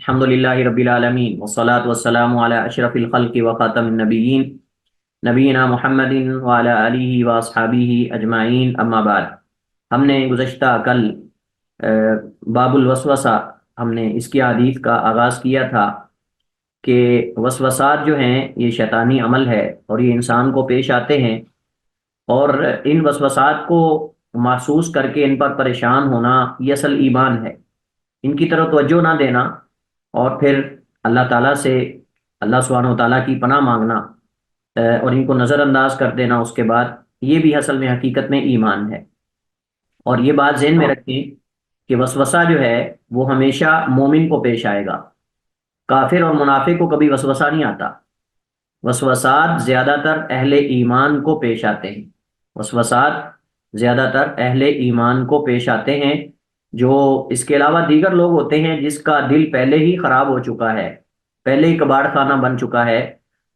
الحمدللہ رب العالمین والصلاة والسلام علی اشرف الخلق وخاتم النبیین نبینا محمد وعلی آلہ واصحابہ اجمعین، اما بعد۔ ہم نے گزشتہ کل باب الوسوسہ، ہم نے اس کی حدیث کا آغاز کیا تھا کہ وسوسات جو ہیں یہ شیطانی عمل ہے اور یہ انسان کو پیش آتے ہیں، اور ان وسوسات کو محسوس کر کے ان پر پریشان ہونا یہ اصل ایمان ہے۔ ان کی طرف توجہ نہ دینا اور پھر اللہ تعالیٰ سے، اللہ سبحانہ و تعالیٰ کی پناہ مانگنا اور ان کو نظر انداز کر دینا اس کے بعد، یہ بھی اصل میں حقیقت میں ایمان ہے۔ اور یہ بات ذہن میں رکھیں کہ وسوسہ جو ہے وہ ہمیشہ مومن کو پیش آئے گا، کافر اور منافق کو کبھی وسوسہ نہیں آتا۔ وسوسات زیادہ تر اہل ایمان کو پیش آتے ہیں، وسوسات زیادہ تر اہل ایمان کو پیش آتے ہیں۔ جو اس کے علاوہ دیگر لوگ ہوتے ہیں جس کا دل پہلے ہی خراب ہو چکا ہے، پہلے ہی کباڑ خانہ بن چکا ہے،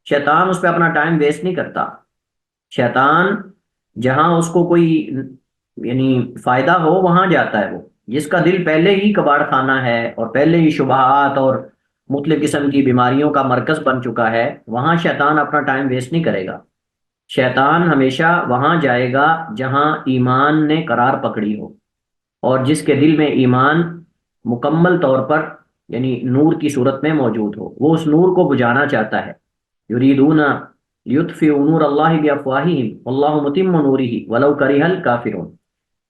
شیطان اس پہ اپنا ٹائم ویسٹ نہیں کرتا۔ شیطان جہاں اس کو کوئی فائدہ ہو وہاں جاتا ہے۔ وہ جس کا دل پہلے ہی کباڑ خانہ ہے اور پہلے ہی شبہات اور مختلف قسم کی بیماریوں کا مرکز بن چکا ہے، وہاں شیطان اپنا ٹائم ویسٹ نہیں کرے گا۔ شیطان ہمیشہ وہاں جائے گا جہاں ایمان نے قرار پکڑی ہو، اور جس کے دل میں ایمان مکمل طور پر نور کی صورت میں موجود ہو، وہ اس نور کو بجھانا چاہتا ہے۔ یریدون لیطفئوا نور اللہ بافواہہم واللہ متم نورہ ولو کرہ الکافرون۔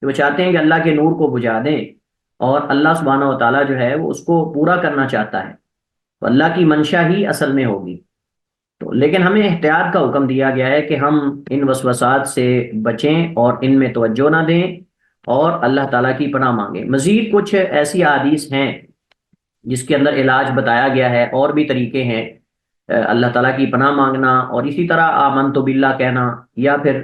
وہ چاہتے ہیں کہ اللہ کے نور کو بجھا دیں، اور اللہ سبحانہ و تعالیٰ جو ہے وہ اس کو پورا کرنا چاہتا ہے، تو اللہ کی منشا ہی اصل میں ہوگی۔ تو لیکن ہمیں احتیاط کا حکم دیا گیا ہے کہ ہم ان وسوسات سے بچیں اور ان میں توجہ نہ دیں اور اللہ تعالیٰ کی پناہ مانگیں۔ مزید کچھ ایسی احادیث ہیں جس کے اندر علاج بتایا گیا ہے، اور بھی طریقے ہیں اللہ تعالیٰ کی پناہ مانگنا، اور اسی طرح آمنت باللہ کہنا، یا پھر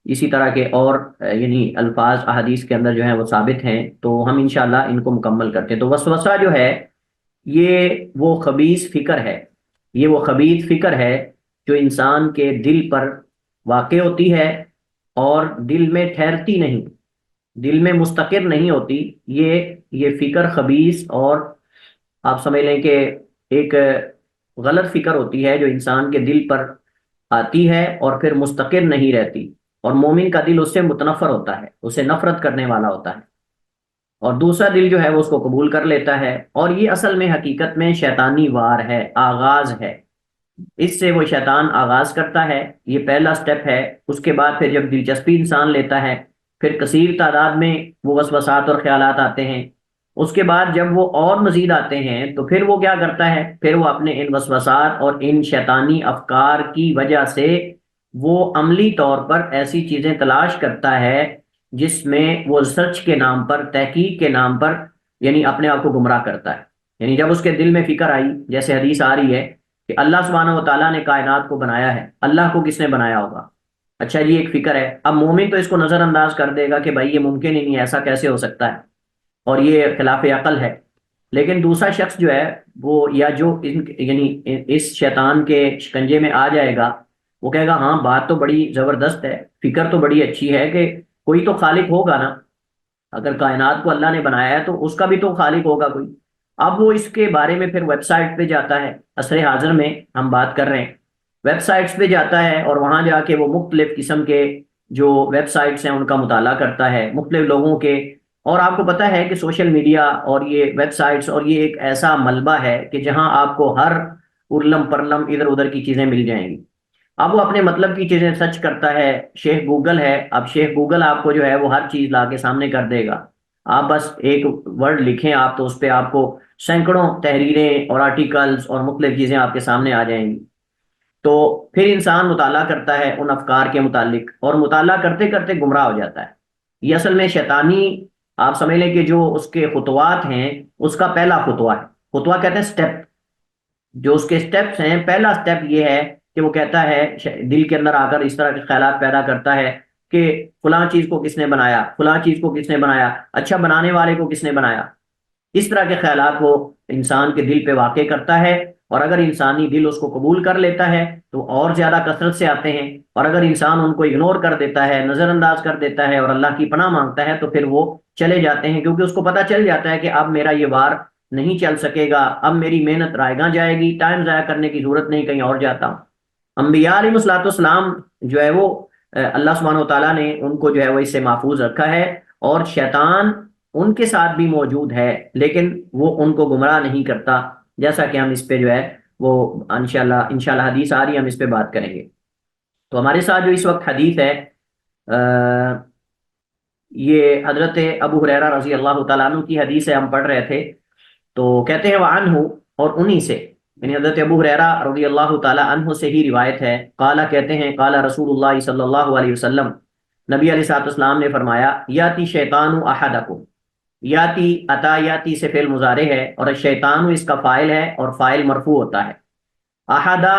اسی طرح کے اور الفاظ احادیث کے اندر جو ہیں وہ ثابت ہیں، تو ہم انشاءاللہ ان کو مکمل کرتے ہیں۔ تو وسوسہ جو ہے یہ وہ خبیث فکر ہے، یہ وہ خبیث فکر ہے جو انسان کے دل پر واقع ہوتی ہے اور دل میں ٹھہرتی نہیں، دل میں مستقر نہیں ہوتی۔ یہ فکر خبیث اور آپ سمجھ لیں کہ ایک غلط فکر ہوتی ہے جو انسان کے دل پر آتی ہے اور پھر مستقر نہیں رہتی، اور مومن کا دل اس سے متنفر ہوتا ہے، اسے نفرت کرنے والا ہوتا ہے، اور دوسرا دل جو ہے وہ اس کو قبول کر لیتا ہے۔ اور یہ اصل میں حقیقت میں شیطانی وار ہے، آغاز ہے، اس سے وہ شیطان آغاز کرتا ہے، یہ پہلا سٹیپ ہے۔ اس کے بعد پھر جب دلچسپی انسان لیتا ہے، پھر کثیر تعداد میں وہ وسوسات اور خیالات آتے ہیں۔ اس کے بعد جب وہ اور مزید آتے ہیں تو پھر وہ کیا کرتا ہے، پھر وہ اپنے ان وسوسات اور ان شیطانی افکار کی وجہ سے وہ عملی طور پر ایسی چیزیں تلاش کرتا ہے جس میں وہ ریسرچ کے نام پر، تحقیق کے نام پر اپنے آپ کو گمراہ کرتا ہے۔ جب اس کے دل میں فکر آئی، جیسے حدیث آ رہی ہے کہ اللہ سبحانہ و تعالیٰ نے کائنات کو بنایا ہے، اللہ کو کس نے بنایا ہوگا؟ اچھا جی، ایک فکر ہے۔ اب مومن تو اس کو نظر انداز کر دے گا کہ بھائی یہ ممکن ہی نہیں، ایسا کیسے ہو سکتا ہے، اور یہ خلاف عقل ہے۔ لیکن دوسرا شخص جو ہے وہ، یا جو اس شیطان کے شکنجے میں آ جائے گا، وہ کہے گا ہاں بات تو بڑی زبردست ہے، فکر تو بڑی اچھی ہے کہ کوئی تو خالق ہوگا نا، اگر کائنات کو اللہ نے بنایا ہے تو اس کا بھی تو خالق ہوگا کوئی۔ اب وہ اس کے بارے میں پھر ویب سائٹ پہ جاتا ہے، عصر حاضر میں ہم بات کر رہے ہیں، ویب سائٹس پہ جاتا ہے، اور وہاں جا کے وہ مختلف قسم کے جو ویب سائٹس ہیں ان کا مطالعہ کرتا ہے، مختلف لوگوں کے۔ اور آپ کو پتہ ہے کہ سوشل میڈیا اور یہ ویب سائٹس اور یہ ایک ایسا ملبہ ہے کہ جہاں آپ کو ہر ارلم پرلم ادھر ادھر کی چیزیں مل جائیں گی۔ اب وہ اپنے مطلب کی چیزیں سرچ کرتا ہے، شیخ گوگل ہے، اب شیخ گوگل آپ کو جو ہے وہ ہر چیز لا کے سامنے کر دے گا۔ آپ بس ایک ورڈ لکھیں آپ، تو اس پہ آپ کو سینکڑوں تحریریں اور آرٹیکلز اور مختلف چیزیں آپ کے سامنے آ جائیں گی۔ تو پھر انسان مطالعہ کرتا ہے ان افکار کے متعلق، اور مطالعہ کرتے کرتے گمراہ ہو جاتا ہے۔ یہ اصل میں شیطانی، آپ سمجھ لیں کہ جو اس کے خطوات ہیں اس کا پہلا خطوہ ہے، خطوہ کہتے ہیں سٹیپ، جو اس کے سٹیپس ہیں، پہلا سٹیپ یہ ہے کہ وہ کہتا ہے، دل کے اندر آ کر اس طرح کے خیالات پیدا کرتا ہے کہ فلاں چیز کو کس نے بنایا، فلاں چیز کو کس نے بنایا، اچھا بنانے والے کو کس نے بنایا۔ اس طرح کے خیالات وہ انسان کے دل پہ واقع کرتا ہے، اور اگر انسانی دل اس کو قبول کر لیتا ہے تو اور زیادہ کثرت سے آتے ہیں، اور اگر انسان ان کو اگنور کر دیتا ہے، نظر انداز کر دیتا ہے اور اللہ کی پناہ مانگتا ہے تو پھر وہ چلے جاتے ہیں، کیونکہ اس کو پتہ چل جاتا ہے کہ اب میرا یہ وار نہیں چل سکے گا، اب میری محنت رائے گاں جائے گی، ٹائم ضائع کرنے کی ضرورت نہیں، کہیں اور جاتا ہوں۔ انبیاء علیہ الصلوۃ والسلام جو ہے وہ اللہ سبحانہ و تعالیٰ نے ان کو جو ہے وہ اس سے محفوظ رکھا ہے، اور شیطان ان کے ساتھ بھی موجود ہے لیکن وہ ان کو گمراہ نہیں کرتا، جیسا کہ ہم اس پہ جو ہے وہ انشاءاللہ حدیث آ رہی ہے، ہم اس پہ بات کریں گے۔ تو ہمارے ساتھ جو اس وقت حدیث ہے یہ حضرت ابو ہریرہ رضی اللہ تعالیٰ عنہ کی حدیث ہے، ہم پڑھ رہے تھے۔ تو کہتے ہیں وعنہ، اور انہی سے یعنی حضرت ابو ہریرہ رضی اللہ تعالیٰ عنہ سے ہی روایت ہے، قالا کہتے ہیں قال رسول اللہ صلی اللہ علیہ وسلم، نبی علیہ الصلوۃ والسلام نے فرمایا یاتی شیطان احدکم، یاتی عطا یاتی سے فعل مضارع ہے، اور شیطان اس کا فاعل ہے اور فاعل مرفوع ہوتا ہے۔ احدا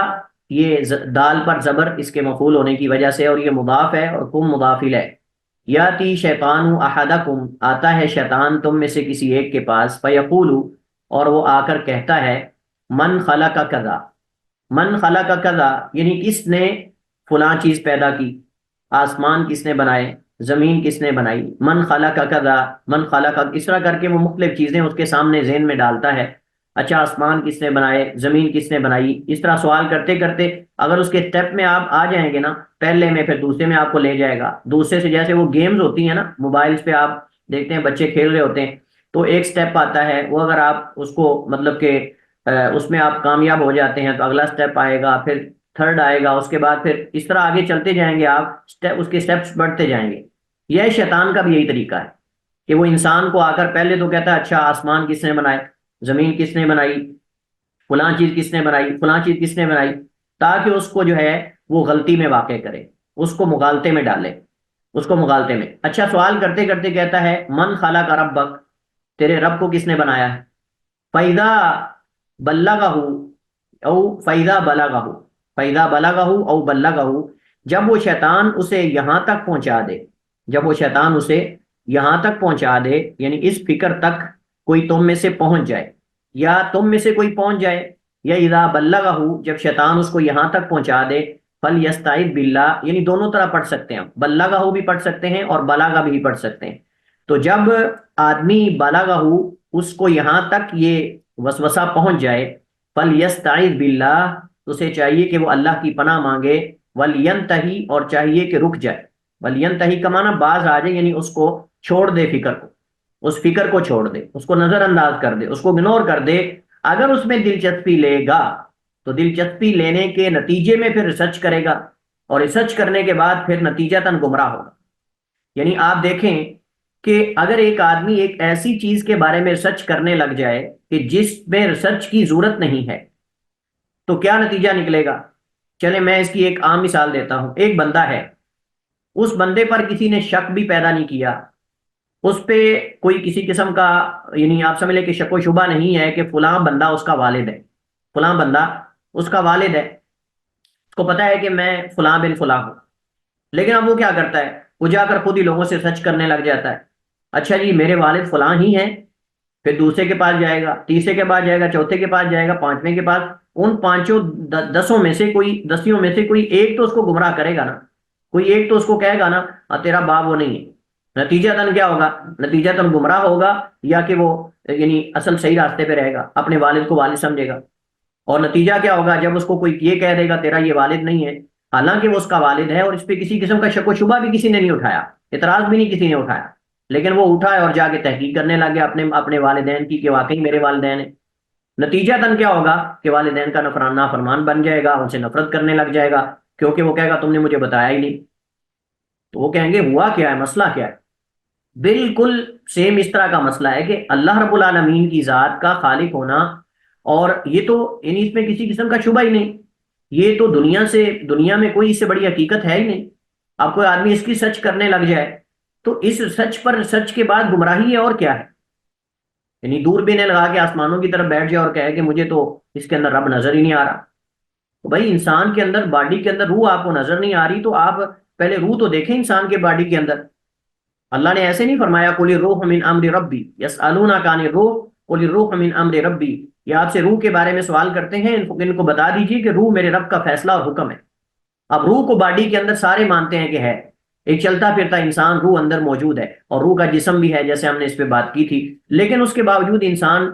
یہ دال پر زبر اس کے مفعول ہونے کی وجہ سے، اور یہ مضاف ہے اور کم مضاف الیہ۔ یاتی شیطان احدکم، آتا ہے شیطان تم میں سے کسی ایک کے پاس، فیقول، اور وہ آ کر کہتا ہے من خلق کذا، من خلق کذا یعنی کس نے فلاں چیز پیدا کی، آسمان کس نے بنائے، زمین کس نے بنائی، من خلق کذا، من خلق، اس طرح کر کے وہ مختلف چیزیں اس کے سامنے ذہن میں ڈالتا ہے۔ اچھا آسمان کس نے بنائے، زمین کس نے بنائی، اس طرح سوال کرتے کرتے اگر اس کے سٹیپ میں آپ آ جائیں گے نا، پہلے میں پھر دوسرے میں آپ کو لے جائے گا، دوسرے سے جیسے وہ گیمز ہوتی ہیں نا موبائلز پہ آپ دیکھتے ہیں بچے کھیل رہے ہوتے ہیں، تو ایک سٹیپ آتا ہے، وہ اگر آپ اس کو مطلب کہ اس میں آپ کامیاب ہو جاتے ہیں تو اگلا سٹیپ آئے گا، پھر تھرڈ آئے گا، اس کے بعد پھر اس طرح آگے چلتے جائیں گے آپ، اس کے سٹیپس بڑھتے جائیں گے۔ یہ شیطان کا بھی یہی طریقہ ہے کہ وہ انسان کو آ کر پہلے تو کہتا ہے اچھا آسمان کس نے بنائے، زمین کس نے بنائی، فلاں چیز کس نے بنائی، فلاں چیز کس نے بنائی، تاکہ اس کو جو ہے وہ غلطی میں واقع کرے، اس کو مغالطے میں ڈالے، اس کو مغالطے میں۔ اچھا سوال کرتے کرتے کہتا ہے من خلق ربک، تیرے رب کو کس نے بنایا ہے، فَإِذَا بَلَّغَهُ او فَإِذَا بَلَغَهُ، فَإِذَا بَلَغَهُ او بَلَّغَهُ، جب وہ شیطان اسے یہاں تک پہنچا دے، جب وہ شیطان اسے یہاں تک پہنچا دے یعنی اس فکر تک کوئی تم میں سے پہنچ جائے، یا تم میں سے کوئی پہنچ جائے، یا اذا بلغہ جب شیطان اس کو یہاں تک پہنچا دے، فلیستعذ باللہ، یعنی دونوں طرح پڑھ سکتے ہیں، بلغہ بھی پڑھ سکتے ہیں اور بلغہ بھی پڑھ سکتے ہیں۔ تو جب آدمی بلغہ اس کو یہاں تک یہ وسوسہ پہنچ جائے، فلیستعذ باللہ، تو اسے چاہیے کہ وہ اللہ کی پناہ مانگے، ولینتہی، اور چاہیے کہ رک جائے، ولینتہی کا معنی باز آ جائے، یعنی اس کو چھوڑ دے، فکر کو، اس فکر کو چھوڑ دے، اس کو نظر انداز کر دے، اس کو اگنور کر دے۔ اگر اس میں دلچسپی لے گا تو دلچسپی لینے کے نتیجے میں پھر ریسرچ کرے گا، اور ریسرچ کرنے کے بعد پھر نتیجتاً گمراہ ہوگا۔ یعنی آپ دیکھیں کہ اگر ایک آدمی ایک ایسی چیز کے بارے میں ریسرچ کرنے لگ جائے کہ جس میں ریسرچ کی ضرورت نہیں ہے، تو کیا نتیجہ نکلے گا؟ چلے میں اس کی ایک عام مثال دیتا ہوں۔ ایک بندہ ہے، اس بندے پر کسی نے شک بھی پیدا نہیں کیا، اس پہ کوئی کسی قسم کا یعنی آپ سمجھ لیں کہ شک و شبہ نہیں ہے کہ فلاں بندہ اس کا والد ہے، فلاں بندہ اس کا والد ہے، اس کو پتا ہے کہ میں فلاں بن فلاں ہوں، لیکن اب وہ کیا کرتا ہے، وہ جا کر خود ہی لوگوں سے سرچ کرنے لگ جاتا ہے، اچھا جی میرے والد فلاں ہی ہیں، پھر دوسرے کے پاس جائے گا، تیسرے کے پاس جائے گا، چوتھے کے پاس جائے گا، پانچویں کے پاس، ان پانچوں دسوں میں سے کوئی ایک تو اس کو گمراہ کرے گا نا، کوئی ایک تو اس کو کہے گا نا تیرا باپ وہ نہیں ہے، نتیجہ تن کیا ہوگا، نتیجہ تن گمراہ ہوگا، یا کہ وہ یعنی اصل صحیح راستے پہ رہے گا، اپنے والد کو والد سمجھے گا۔ اور نتیجہ کیا ہوگا، جب اس کو کوئی یہ کہہ دے گا تیرا یہ والد نہیں ہے، حالانکہ وہ اس کا والد ہے، اور اس پہ کسی قسم کا شک و شبہ بھی کسی نے نہیں اٹھایا، اعتراض بھی نہیں کسی نے اٹھایا، لیکن وہ اٹھا ہے اور جا کے تحقیق کرنے لگ گیا اپنے والدین کی کہ واقعی میرے والدین ہیں۔ نتیجہ تن کیا ہوگا کہ والدین کا نافرمان بن جائے گا، ان سے نفرت کرنے لگ جائے گا، کیونکہ وہ کہے گا تم نے مجھے بتایا ہی نہیں۔ تو وہ کہیں گے ہوا کیا ہے، مسئلہ کیا ہے؟ بالکل سیم اس طرح کا مسئلہ ہے کہ اللہ رب العالمین کی ذات کا خالق ہونا، اور یہ تو یعنی اس میں کسی قسم کا شبہ ہی نہیں، یہ تو دنیا میں کوئی اس سے بڑی حقیقت ہے ہی نہیں۔ اب کوئی آدمی اس کی سرچ کرنے لگ جائے تو اس سچ پر سچ کے بعد گمراہی ہے اور کیا ہے؟ یعنی دور بھی نہیں لگا کے آسمانوں کی طرف بیٹھ جائے اور کہے کہ مجھے تو اس کے اندر رب نظر ہی نہیں آ رہا۔ تو بھائی انسان کے اندر، باڈی کے اندر روح آپ کو نظر نہیں آ رہی، تو آپ پہلے روح تو دیکھیں انسان کے باڈی کے اندر۔ اللہ نے ایسے نہیں فرمایا قُلِ الرُّوحُ مِنْ أَمْرِ رَبِّي يَسْأَلُونَكَ عَنِ الرُّوحِ قُلِ الرُّوحُ مِنْ أَمْرِ رَبِّي، یہ آپ سے روح کے بارے میں سوال کرتے ہیں، ان کو بتا دیجئے کہ روح میرے رب کا فیصلہ اور حکم ہے۔ اب روح کو باڈی کے اندر سارے مانتے ہیں کہ ہے، ایک چلتا پھرتا انسان، روح اندر موجود ہے، اور روح کا جسم بھی ہے جیسے ہم نے اس پہ بات کی تھی، لیکن اس کے باوجود انسان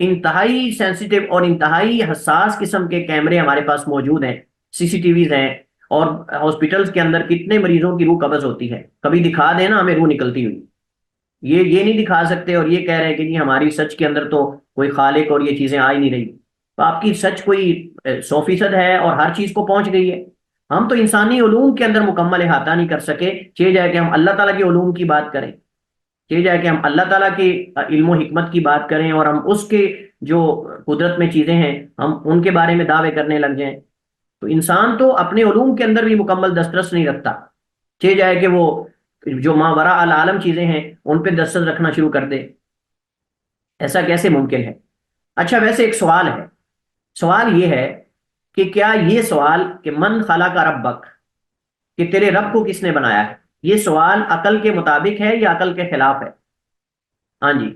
انتہائی سینسیٹیو اور انتہائی حساس قسم کے کیمرے ہمارے پاس موجود ہیں، سی سی ٹی ویز ہیں، اور ہاسپٹلس کے اندر کتنے مریضوں کی روح قبض ہوتی ہے، کبھی دکھا دینا ہمیں روح نکلتی ہوئی، یہ نہیں دکھا سکتے، اور یہ کہہ رہے ہیں کہ جی ہماری سچ کے اندر تو کوئی خالق اور یہ چیزیں آ ہی نہیں رہی. تو آپ کی سچ کوئی 100% ہے اور ہر چیز کو پہنچ گئی ہے. ہم تو انسانی علوم کے اندر مکمل احاطہ نہیں کر سکے، چاہے جائے کہ ہم اللہ تعالیٰ کے علوم کی بات کریں، چاہے جائے کہ ہم اللہ تعالیٰ کے علم و حکمت کی بات کریں، اور ہم اس کے جو قدرت میں چیزیں ہیں ہم ان کے بارے میں دعوے کرنے لگ جائیں. تو انسان تو اپنے علوم کے اندر بھی مکمل دسترس نہیں رکھتا، چاہے جائے کہ وہ جو ماوراء العالم چیزیں ہیں ان پہ دسترس رکھنا شروع کر دے. ایسا کیسے ممکن ہے؟ اچھا ویسے ایک سوال ہے، سوال یہ ہے کہ کیا یہ سوال کہ من خلق ربک، کہ تیرے رب کو کس نے بنایا ہے، یہ سوال عقل کے مطابق ہے یا عقل کے خلاف ہے؟ ہاں جی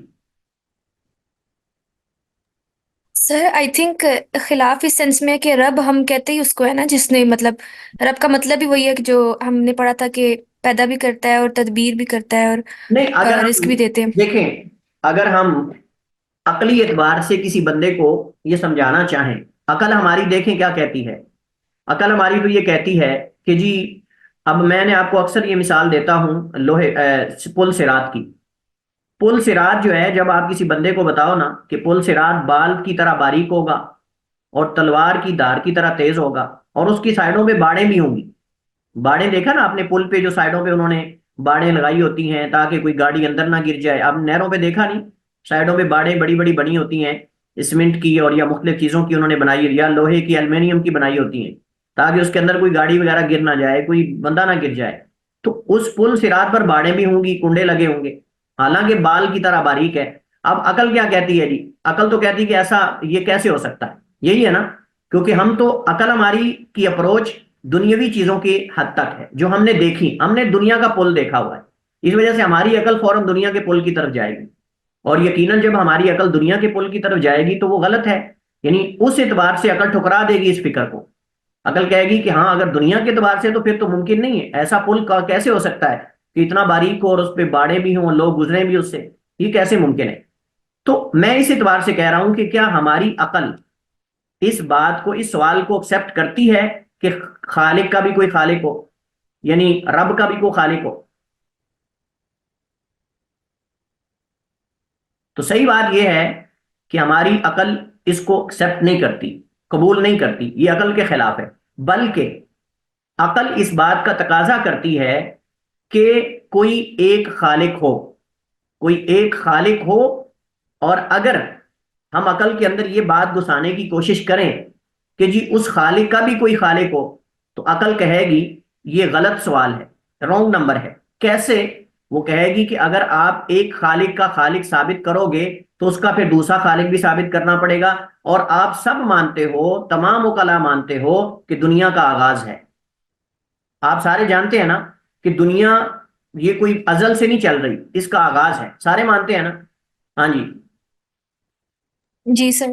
سر آئی تھنک خلاف اس سینس میں کہ رب ہم کہتے ہی اس کو ہے نا جس نے مطلب رب کا مطلب بھی وہی ہے کہ جو ہم نے پڑھا تھا کہ پیدا بھی کرتا ہے اور تدبیر بھی کرتا ہے نہیں، اگر اور رزق ہم بھی دیتے ہیں. دیکھیں، اگر ہم عقلی اعتبار سے کسی بندے کو یہ سمجھانا چاہیں، عقل ہماری دیکھیں کیا کہتی ہے. عقل ہماری تو یہ کہتی ہے کہ جی، اب میں نے آپ کو اکثر یہ مثال دیتا ہوں لوہے پل صراط کی. پل صراط جو ہے، جب آپ کسی بندے کو بتاؤ نا کہ پل صراط بال کی طرح باریک ہوگا اور تلوار کی دھار کی طرح تیز ہوگا، اور اس کی سائڈوں پہ باڑیں بھی ہوں گی. باڑیں دیکھا نا آپ نے پل پہ جو سائڈوں پہ انہوں نے باڑیں لگائی ہوتی ہیں تاکہ کوئی گاڑی اندر نہ گر جائے. اب نہروں پہ دیکھا نہیں، سائڈوں پہ باڑیں بڑی بڑی بنی ہوتی ہیں، سیمنٹ کی اور یا مختلف چیزوں کی انہوں نے بنائی یا لوہے کی الومینیم کی بنائی ہوتی ہیں تاکہ اس کے اندر کوئی گاڑی وغیرہ گر نہ جائے، کوئی بندہ نہ گر جائے. تو اس پل صراط پر باڑیں بھی ہوں گی، کنڈے لگے ہوں گے، حالانکہ بال کی طرح باریک ہے. اب عقل کیا کہتی ہے جی؟ عقل تو کہتی ہے کہ ایسا یہ کیسے ہو سکتا ہے. یہی ہے نا، کیونکہ ہم تو عقل ہماری کی اپروچ دنیاوی چیزوں کی حد تک ہے جو ہم نے دیکھی، ہم نے دنیا کا پل دیکھا ہوا ہے، اس وجہ سے ہماری عقل فوراً دنیا کے پل کی طرف جائے گی. اور یقیناً جب ہماری عقل دنیا کے پل کی طرف جائے گی تو وہ غلط ہے، یعنی اس اعتبار سے عقل ٹھکرا دے گی اس فکر کو. عقل کہے گی کہ ہاں اگر دنیا کے اعتبار سے تو پھر تو ممکن نہیں ہے، ایسا پل کیسے ہو سکتا ہے کہ اتنا باریک ہو اور اس پہ باڑے بھی ہوں، لوگ گزرے بھی اس سے، یہ کیسے ممکن ہے. تو میں اس اعتبار سے کہہ رہا ہوں کہ کیا ہماری عقل اس بات کو، اس سوال کو ایکسپٹ کرتی ہے کہ خالق کا بھی کوئی خالق ہو، یعنی رب کا بھی کوئی خالق ہو؟ تو صحیح بات یہ ہے کہ ہماری عقل اس کو ایکسپٹ نہیں کرتی، قبول نہیں کرتی، یہ عقل کے خلاف ہے. بلکہ عقل اس بات کا تقاضا کرتی ہے کہ کوئی ایک خالق ہو، کوئی ایک خالق ہو. اور اگر ہم عقل کے اندر یہ بات گھسانے کی کوشش کریں کہ جی اس خالق کا بھی کوئی خالق ہو، تو عقل کہے گی یہ غلط سوال ہے، رونگ نمبر ہے. کیسے؟ وہ کہے گی کہ اگر آپ ایک خالق کا خالق ثابت کرو گے تو اس کا پھر دوسرا خالق بھی ثابت کرنا پڑے گا، اور آپ سب مانتے ہو، تمام عقلاء مانتے ہو کہ دنیا کا آغاز ہے. آپ سارے جانتے ہیں نا کہ دنیا یہ کوئی ازل سے نہیں چل رہی، اس کا آغاز ہے، سارے مانتے ہیں نا. ہاں جی، جی سر.